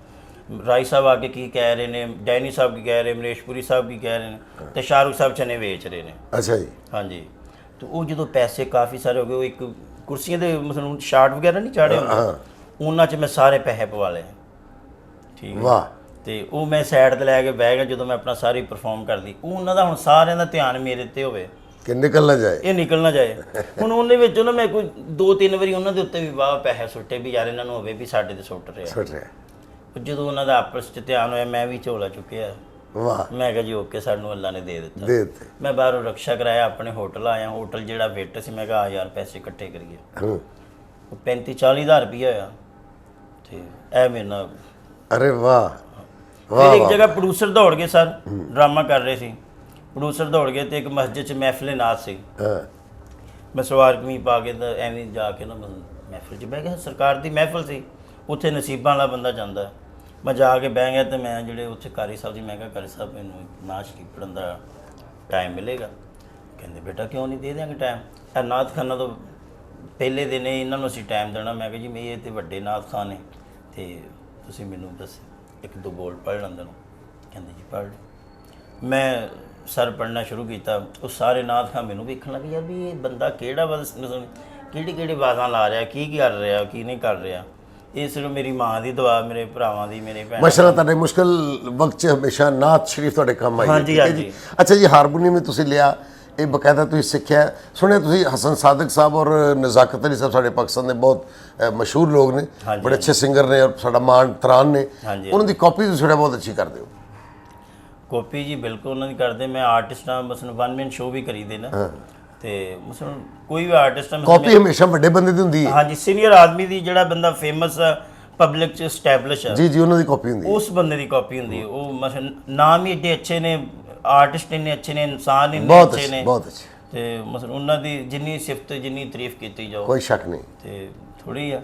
B: ਰਾਈ ਸਾਹਿਬ ਆ ਕੇ ਕੀ ਕਹਿ ਰਹੇ ਨੇ, ਡੈਨੀ ਸਾਹਿਬ ਕੀ ਕਹਿ ਰਹੇ, ਮਰੇਸ਼ਪੁਰੀ ਸਾਹਿਬ ਕੀ ਕਹਿ ਰਹੇ ਨੇ, ਤੇ ਸ਼ਾਹਰੁਖ ਸਾਹਿਬ ਚਨੇ ਵੇਚ ਰਹੇ ਨੇ।
A: ਅੱਛਾ ਜੀ। ਹਾਂਜੀ।
B: ਤੇ ਉਹ ਜਦੋਂ ਪੈਸੇ ਕਾਫੀ ਸਾਰੇ ਹੋ ਗਏ, ਉਹ ਇੱਕ ਕੁਰਸੀਆਂ ਦੇ ਮਤਲਬ ਸ਼ਾਰਟ ਵਗੈਰਾ ਨਹੀਂ ਚਾੜੇ ਹੁੰਦੇ, ਉਹਨਾਂ 'ਚ ਮੈਂ ਸਾਰੇ ਪੈਸੇ ਪਵਾ ਲਏ। ਠੀਕ ਹੈ। ਵਾਹ। ਤੇ ਉਹ ਮੈਂ ਸਾਈਡ 'ਤੇ ਲੈ ਕੇ ਬਹਿ ਗਿਆ ਜਦੋਂ ਮੈਂ ਆਪਣਾ ਸਾਰੀ ਪਰਫਾਰਮ ਕਰਦੀ। ਉਹ ਉਹਨਾਂ ਦਾ ਹੁਣ ਸਾਰਿਆਂ ਦਾ ਧਿਆਨ ਮੇਰੇ 'ਤੇ ਹੋਵੇ
A: ਕਿ ਨਿਕਲ ਨਾ ਜਾਏ,
B: ਇਹ ਨਿਕਲ ਨਾ ਜਾਏ। ਹੁਣ ਉਹਦੇ ਵਿੱਚ ਨਾ ਮੈਂ ਕੋਈ 2-3 ਵਾਰੀ ਉਹਨਾਂ ਦੇ ਉੱਤੇ ਵੀ ਵਾਹ ਪੈਸੇ ਸੁੱਟੇ ਵੀ ਯਾਰ ਇਹਨਾਂ ਨੂੰ ਹੋਵੇ ਵੀ ਸਾਡੇ 'ਤੇ ਸੁੱਟ ਰਿਹਾ। ਜਦੋਂ ਉਹਨਾਂ ਦਾ ਆਪਸ 'ਚ ਧਿਆਨ ਹੋਇਆ ਮੈਂ ਵੀ ਝੋਲਾ ਚੁੱਕਿਆ।
A: ਵਾਹ,
B: ਮੈਂ ਕਿਹਾ ਜੀ ਓਕੇ, ਸਾਨੂੰ ਅੱਲਾ ਨੇ ਦੇ ਦਿੱਤਾ।
A: ਦੇ ਦਿੱਤੇ।
B: ਮੈਂ ਬਾਹਰੋਂ ਰਕਸ਼ਾ ਕਰਾਇਆ, ਆਪਣੇ ਹੋਟਲ ਆਇਆ। ਹੋਟਲ ਜਿਹੜਾ ਵੇਟਰ ਸੀ, ਮੈਂ ਕਿਹਾ ਆ ਯਾਰ ਪੈਸੇ ਇਕੱਠੇ ਕਰੀਏ।
A: ਹੂੰ।
B: ਉਹ 35-40 ਹਜ਼ਾਰ ਰੁਪਈਆ ਹੋਇਆ ਤੇ ਇਹ ਮੇਰੇ ਨਾਲ।
A: ਅਰੇ ਵਾਹ
B: ਫਿਰ
A: ਵਾਹ
B: ਇੱਕ
A: ਵਾਹ।
B: ਜਗ੍ਹਾ ਪ੍ਰੋਡਿਊਸਰ ਦੌੜ ਗਏ ਸਰ, ਡਰਾਮਾ ਕਰ ਰਹੇ ਸੀ। ਪ੍ਰੋਡਿਊਸਰ ਦੌੜ ਗਏ ਤੇ ਇੱਕ ਮਸਜਿਦ 'ਚ ਮਹਿਫਿਲ ਨਾਚ ਸੀ।
A: ਹਾਂ,
B: ਮੈਂ ਸਲਵਾਰ ਕਮੀਜ਼ ਪਾ ਕੇ ਤਾਂ ਐਵੇਂ ਜਾ ਕੇ ਨਾ ਮੈਂ ਮਹਿਫਿਲ 'ਚ ਬਹਿ ਗਿਆ। ਸਰਕਾਰ ਦੀ ਮਹਿਫਿਲ ਸੀ, ਉੱਥੇ ਨਸੀਬਾਂ ਵਾਲਾ ਬੰਦਾ ਜਾਂਦਾ। ਮੈਂ ਜਾ ਕੇ ਬਹਿ ਗਿਆ ਤੇ ਮੈਂ ਜਿਹੜੇ ਉੱਥੇ ਕਾਰੀ ਸਾਹਿਬ ਜੀ, ਮੈਂ ਕਿਹਾ ਕਾਰੀ ਸਾਹਿਬ ਮੈਨੂੰ ਨਾਚ ਸ਼ਰੀਫ ਪੜ੍ਹਨ ਦਾ ਟਾਈਮ ਮਿਲੇਗਾ? ਕਹਿੰਦੇ ਬੇਟਾ ਕਿਉਂ ਨਹੀਂ, ਦੇ ਦਿਆਂਗੇ ਟਾਈਮ। ਇਹ ਨਾਥ ਖਾਨਾ ਤੋਂ ਪਹਿਲੇ ਦਿਨ ਇਹਨਾਂ ਨੂੰ ਅਸੀਂ ਟਾਈਮ ਦੇਣਾ। ਮੈਂ ਕਿਹਾ ਜੀ ਮੈਂ ਇਹ ਤੇ ਵੱਡੇ ਨਾਥ ਖਾਨ ਨੇ ਤੇ ਤੁਸੀਂ ਮੈਨੂੰ ਦੱਸ 1-2 ਬੋਲ ਪੜ੍ਹ ਲੈਂਦੇ ਨੂੰ। ਕਹਿੰਦੇ ਜੀ ਪੜ੍ਹ ਲਓ। ਮੈਂ ਸਰ ਪੜ੍ਹਨਾ ਸ਼ੁਰੂ ਕੀਤਾ। ਉਹ ਸਾਰੇ ਨਾਥ ਖਾਨ ਮੈਨੂੰ ਵੇਖਣ ਲੱਗੇ, ਯਾਰ ਵੀ ਇਹ ਬੰਦਾ ਕਿਹੜਾ ਕਿਹੜੀ ਆਵਾਜ਼ਾਂ ਲਾ ਰਿਹਾ, ਕੀ ਕਰ ਰਿਹਾ, ਕੀ ਨਹੀਂ ਕਰ ਰਿਹਾ। ਇਹ ਸਿਰਫ ਮੇਰੀ ਮਾਂ ਦੀ ਦੁਆ, ਮੇਰੇ ਭਰਾਵਾਂ ਦੀ, ਮੇਰੇ ਭੈਣਾਂ ਦੀ।
A: ਮਾਸ਼ਾਅੱਲਾ, ਤੁਹਾਡੇ ਮੁਸ਼ਕਲ ਵਕਤ 'ਚ ਹਮੇਸ਼ਾ ਨਾਤ ਸ਼ਰੀਫ ਤੁਹਾਡੇ ਕੰਮ ਆਈ ਹੈ।
B: ਹਾਂਜੀ,
A: ਠੀਕ ਹੈ
B: ਹਾਂਜੀ।
A: ਜੀ। ਅੱਛਾ ਜੀ, ਹਾਰਮੋਨੀਅਮ ਵੀ ਤੁਸੀਂ ਲਿਆ, ਇਹ ਬਕਾਇਦਾ ਤੁਸੀਂ ਸਿੱਖਿਆ ਹੈ। ਸੁਣਿਆ ਤੁਸੀਂ ਹਸਨ ਸਾਦਕ ਸਾਹਿਬ ਔਰ ਨਜ਼ਾਕਤ ਅਲੀ ਸਾਹਿਬ ਸਾਡੇ ਪਾਕਿਸਤਾਨ ਦੇ ਬਹੁਤ ਮਸ਼ਹੂਰ ਲੋਕ ਨੇ,
B: ਹਾਂਜੀ,
A: ਬੜੇ ਅੱਛੇ ਸਿੰਗਰ ਨੇ ਔਰ ਸਾਡਾ ਮਾਨ ਤਰਾਨ ਨੇ।
B: ਹਾਂਜੀ।
A: ਉਹਨਾਂ ਦੀ ਕਾਪੀ ਤੁਸੀਂ ਥੋੜਾ ਬਹੁਤ ਅੱਛੀ ਕਰਦੇ ਹੋ।
B: ਕਾਪੀ ਜੀ ਬਿਲਕੁਲ ਉਹਨਾਂ ਦੀ ਕਰਦੇ। ਮੈਂ ਆਰਟਿਸਟ ਹਾਂ, ਮਸਲਨ 1 ਮੈਨ ਸ਼ੋਅ ਵੀ ਕਰੀਦੇ ਨਾ। ਤੇ ਮਸਲਨ ਕੋਈ ਵੀ ਆਰਟਿਸਟ ਹੈ,
A: ਕਾਪੀ ਹਮੇਸ਼ਾ ਵੱਡੇ ਬੰਦੇ ਦੀ ਹੁੰਦੀ ਹੈ।
B: ਹਾਂਜੀ, ਸੀਨੀਅਰ ਆਦਮੀ ਦੀ, ਜਿਹੜਾ ਬੰਦਾ ਫੇਮਸ ਪਬਲਿਕ 'ਚ ਸਟੈਬਲਿਸ਼ ਹੈ,
A: ਜੀ ਜੀ, ਉਹਨਾਂ ਦੀ ਕਾਪੀ ਹੁੰਦੀ ਹੈ।
B: ਉਸ ਬੰਦੇ ਦੀ ਕਾਪੀ ਹੁੰਦੀ ਹੈ। ਉਹ ਮਸਲਨ ਨਾਮ ਹੀ ਏਡੇ ਅੱਛੇ ਨੇ, ਆਰਟਿਸਟ ਇੰਨੇ ਅੱਛੇ ਨੇ, ਇਨਸਾਨ ਇੰਨੇ
A: ਬਹੁਤ
B: ਅੱਛੇ ਨੇ।
A: ਬਹੁਤ ਅੱਛੇ,
B: ਤੇ ਮਸਲਨ ਉਹਨਾਂ ਦੀ ਜਿੰਨੀ ਸਿਫਤ, ਜਿੰਨੀ ਤਾਰੀਫ ਕੀਤੀ ਜਾਓ
A: ਕੋਈ ਸ਼ੱਕ ਨਹੀਂ।
B: ਤੇ ਥੋੜੀ ਆ।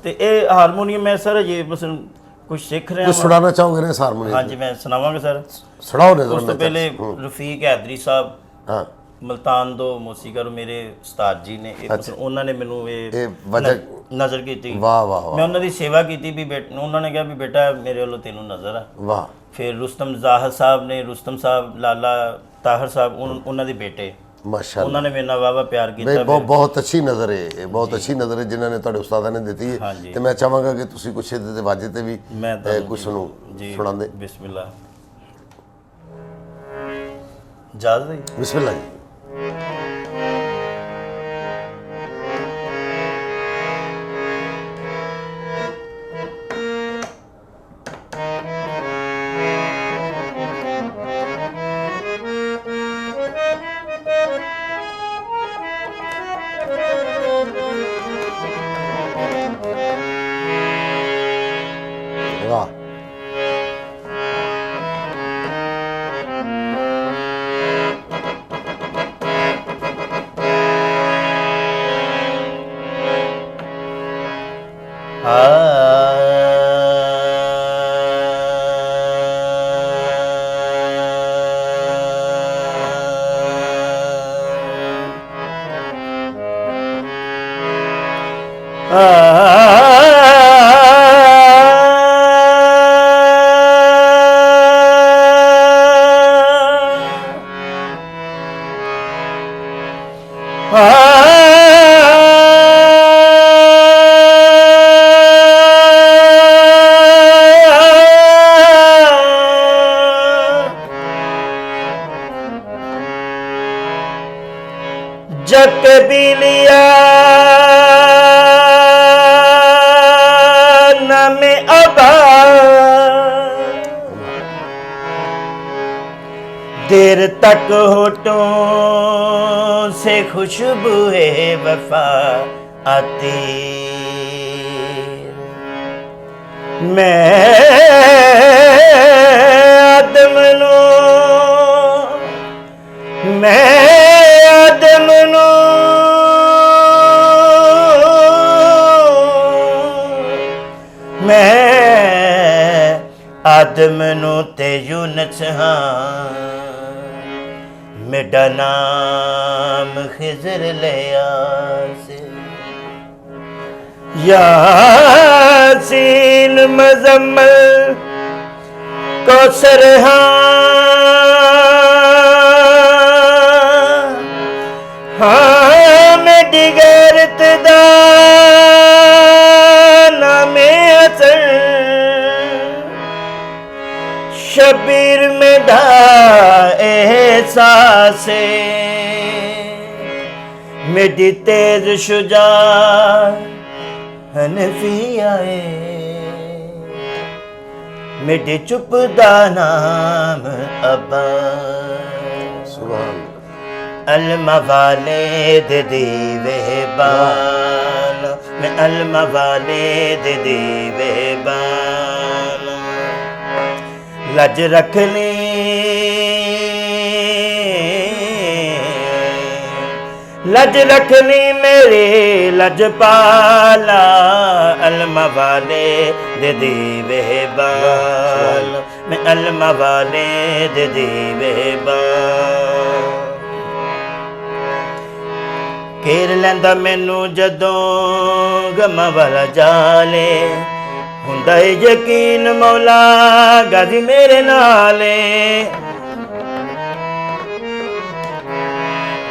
B: ਤੇ ਇਹ ਹਾਰਮੋਨੀਅਮ ਮੈਂ ਸਰ ਜੇ ਮਸਲਨ ਕੁਝ ਸਿੱਖ ਰਿਹਾ
A: ਕੁਝ ਸੁਣਾਉਣਾ ਚਾਹੋਗੇ ਨਾ ਇਸ ਹਾਰਮੋਨੀਅਮ?
B: ਹਾਂਜੀ, ਮੈਂ ਸੁਣਾਵਾਂਗਾ ਸਰ।
A: ਸੁਣਾਓ ਨੇ
B: ਉਸ ਤੋਂ ਪਹਿਲੇ ਰਫੀਕ ਹੈਦਰੀ ਸਾਹਿਬ,
A: ਹਾਂ,
B: ਮਲਤਾਨ ਦੋ ਮੌਸੀਕਰ ਮੇਰੇ ਉਸਤਾਦ ਜੀ ਨੇ। ਉਹਨਾਂ ਨੇ ਮੈਨੂੰ
A: ਇਹ ਵਜ੍ਹਾ
B: ਨਜ਼ਰ ਕੀਤੀ।
A: ਵਾਹ ਵਾਹ ਵਾਹ
B: ਮੈਂ ਉਹਨਾਂ ਦੀ ਸੇਵਾ ਕੀਤੀ ਵੀ ਉਹਨਾਂ ਨੇ ਕਿਹਾ ਵੀ ਬੇਟਾ ਮੇਰੇ ਵੱਲੋਂ ਤੈਨੂੰ ਨਜ਼ਰ ਆ।
A: ਵਾਹ।
B: ਫਿਰ ਰੁਸਤਮ ਜ਼ਾਹਰ ਸਾਹਿਬ ਨੇ, ਰੁਸਤਮ ਸਾਹਿਬ, ਲਾਲਾ ਤਾਹਰ ਸਾਹਿਬ, ਉਹਨਾਂ ਦੇ ਬੇਟੇ,
A: ਮਾਸ਼ਾਅੱਲਾ,
B: ਉਹਨਾਂ ਨੇ ਮੇਰੇ ਨਾਲ ਵਾਵਾ ਪਿਆਰ ਕੀਤਾ।
A: ਬਹੁਤ ਅੱਛੀ ਨਜ਼ਰ ਹੈ, ਇਹ ਬਹੁਤ ਅੱਛੀ ਨਜ਼ਰ ਹੈ ਜਿਨ੍ਹਾਂ ਨੇ ਤੁਹਾਡੇ ਉਸਤਾਦਾਂ ਨੇ ਦਿੱਤੀ ਹੈ।
B: ਹਾਂਜੀ।
A: ਤੇ ਮੈਂ ਚਾਹਾਂਗਾ ਕਿ ਤੁਸੀਂ ਕੁਛ ਇਹਦੇ ਤੇ ਵਾਜੇ ਤੇ ਵੀ
B: ਮੈਂ ਤੁਹਾਨੂੰ
A: ਕੁਛ ਨੂੰ
B: ਜੀ
A: ਸੁਣਾਉਂਦੇ।
B: ਬਿਸਮਿਲ੍ਲਾ। ਇਜਾਜ਼ਤ ਹੈ?
A: ਬਿਸਮਿਲ੍ਲਾ ਜੀ। ਵਾਹ।
B: जग भी लिया नम अबा, देर तक होठों से खुशबुए वफा आती। मैं आदम नो, मैं आदम नो, मैं आदम नो ते यूनस हाँ, मेरा नाम खिजर लिया से। यासीन मजम्मल कौसर हाँ, मेरी गैरत दा नामे असर, शबीर में दा एहसास, मेरी तेज शुजा हनफी आए। ਮਿੱਟੀ ਚੁੱਪ ਦਾ ਨਾਮ ਅਬਾਸ
A: ਸੁਭਾਨ
B: ਅਲਮਾ ਵਾਲੇ ਦੇ ਦੀਵੇ ਬਾਲ ਮੈਂ ਅਲਮਾ ਵਾਲੇ ਦੇ ਦੀਵੇ ਬਾਲ ਲੱਜ ਰੱਖ ਲਈ लज रखनी मेरे लज पाला अलमा वाले दे दीवे बाल मैं अलमा वाले दे दीवे बाल घेर लैंदा मैनू जदों गमा वाला जाले हुंदा है यकीन मौला गाजी मेरे नाले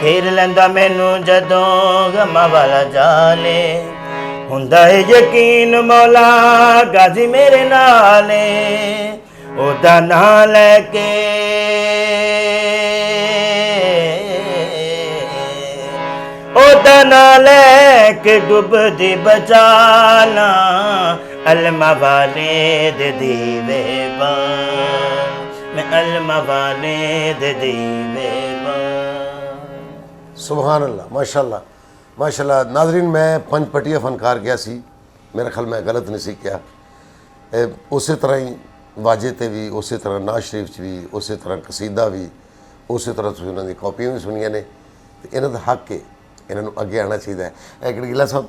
B: घेर लैंदा मैनू जदों गमा वाला जाले हुंदा है यकीन मौला गाजी मेरे नाले ओदा नां लैके ओदा नां लैके डुबदी बचाना अलमा वाले दे दीवे बाल मैं अलमा वाले दे दीवे बाल
A: सुभान अल्लाह माशाल्लाह माशाल्लाह। नाजरीन मैं पंचपटिया फनकार गया सी, मेरा ख्याल मैं गलत नहीं सी किया। उस तरह ही वाजे ते भी, उस तरह नाज शरीफ च भी, उस तरह कसीदा भी, उस तरह तुसीं उन्हां दी कॉपियां भी सुनिया ने। ते इन्हां दा हक है, इन्हां नूं अगे आना चाहिए। गड़गिला साहब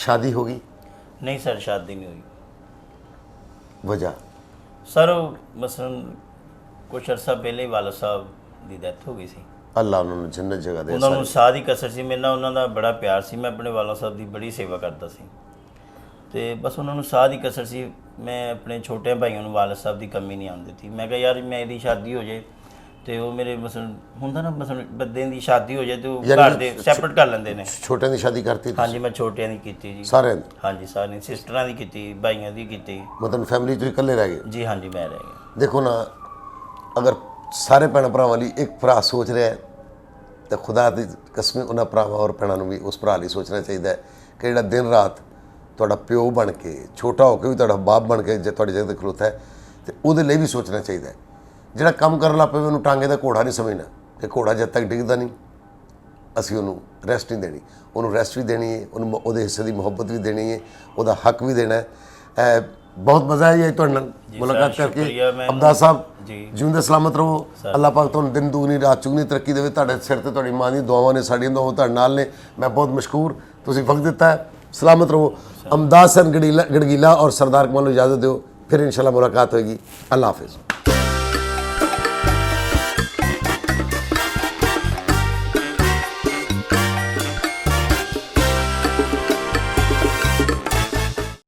A: शादी हो गई?
B: नहीं सर शादी नहीं हुई
A: वजह
B: सर मसलन कुछ अरसा पहले ही वाला साहब की डेथ हो गई सी।
A: अल्लाह उन्होंने जन्नत जगह दे।
B: ਉਹਨਾਂ ਨੂੰ ਸਾਹ ਦੀ ਕਸਰ ਸੀ, ਮੇਰੇ ਨਾਲ ਉਹਨਾਂ ਦਾ ਬੜਾ ਪਿਆਰ ਸੀ, ਮੈਂ ਆਪਣੇ ਵਾਲਾ ਸਾਹਿਬ ਦੀ ਬੜੀ ਸੇਵਾ ਕਰਦਾ ਸੀ ਤੇ ਬਸ ਉਹਨਾਂ ਨੂੰ ਸਾਹ ਦੀ ਕਸਰ ਸੀ। ਮੈਂ ਆਪਣੇ ਛੋਟੇ ਭਾਈਆਂ ਨੂੰ ਵਾਲਾ ਸਾਹਿਬ ਦੀ ਕਮੀ ਨਹੀਂ ਆਉਣ ਦਿੱਤੀ। ਮੈਂ ਕਿਹਾ ਯਾਰ ਮੇਰੀ ਸ਼ਾਦੀ ਹੋ ਜਾਏ ਤੇ ਉਹ ਮੇਰੇ ਮਸਲ ਹੁੰਦਾ ਨਾ ਮਸਲ ਬੰਦੇ ਦੀ ਸ਼ਾਦੀ ਹੋ ਜਾਏ ਤੇ ਉਹ ਘਰ ਦੇ ਸੈਪਰੇਟ ਕਰ ਲੈਂਦੇ ਨੇ।
A: ਛੋਟਿਆਂ ਦੀ ਸ਼ਾਦੀ ਕਰਤੀ?
B: ਹਾਂਜੀ ਮੈਂ ਛੋਟਿਆਂ ਦੀ ਕੀਤੀ ਜੀ।
A: ਸਾਰਿਆਂ ਦੀ?
B: ਹਾਂਜੀ ਸਾਰਿਆਂ ਸਿਸਟਰਾਂ ਦੀ ਕੀਤੀ, ਭਾਈਆਂ ਦੀ ਕੀਤੀ।
A: ਮਤਲਬ ਫੈਮਿਲੀ ਤੋਂ ਇਕੱਲੇ ਰਹਿ ਗਏ?
B: ਜੀ ਹਾਂਜੀ ਮੈਂ ਰਹਿ ਗਿਆ।
A: ਦੇਖੋ ਨਾ, ਅਗਰ ਸਾਰੇ ਭੈਣ ਭਰਾਵਾਂ ਲਈ ਇੱਕ ਭਰਾ ਸੋਚ ਰਿਹਾ ਹੈ तो खुदा की कसम उन्होंने भरावां और भैनों भी उस भरा लिए सोचना चाहिए कि जो दिन रात तुहाडा प्यो बन के, छोटा होकर भी तुहाडा बाप बन के जो तुहाडी जगह ते खलोता है, तो वो भी सोचना चाहिए। जिहड़ा काम करन लग पवे उन्होंने टांगे का घोड़ा नहीं समझना कि घोड़ा जब तक डिगदा नहीं असीं उन्होंने रैसट नहीं देनी। उन्होंने रैसट भी देनी है, उन्होंने वो हिस्से की मुहब्बत भी देनी है, वो हक भी देना है। बहुत मज़ा आया जी तुहाडे नाल मुलाकात करके। अब्दास साहब जिंदे सलामत रहो, अल्लाह पाक तुहानूं दिन दुगनी रात चुगनी तरक्की देवे। तुहाडे सिर ते तुहाडी मां दी दुआवां ने, साडीआं दुआवां तुहाडे नाल ने। मैं बहुत मशकूर, तुसीं वक्त दिता है। सलामत रहो। अमदाद हसन गड़गीला और सरदार कमाल नूं इजाज़त दिओ, फिर इंशाअल्लाह मुलाकात होएगी। अल्लाह हाफिज़।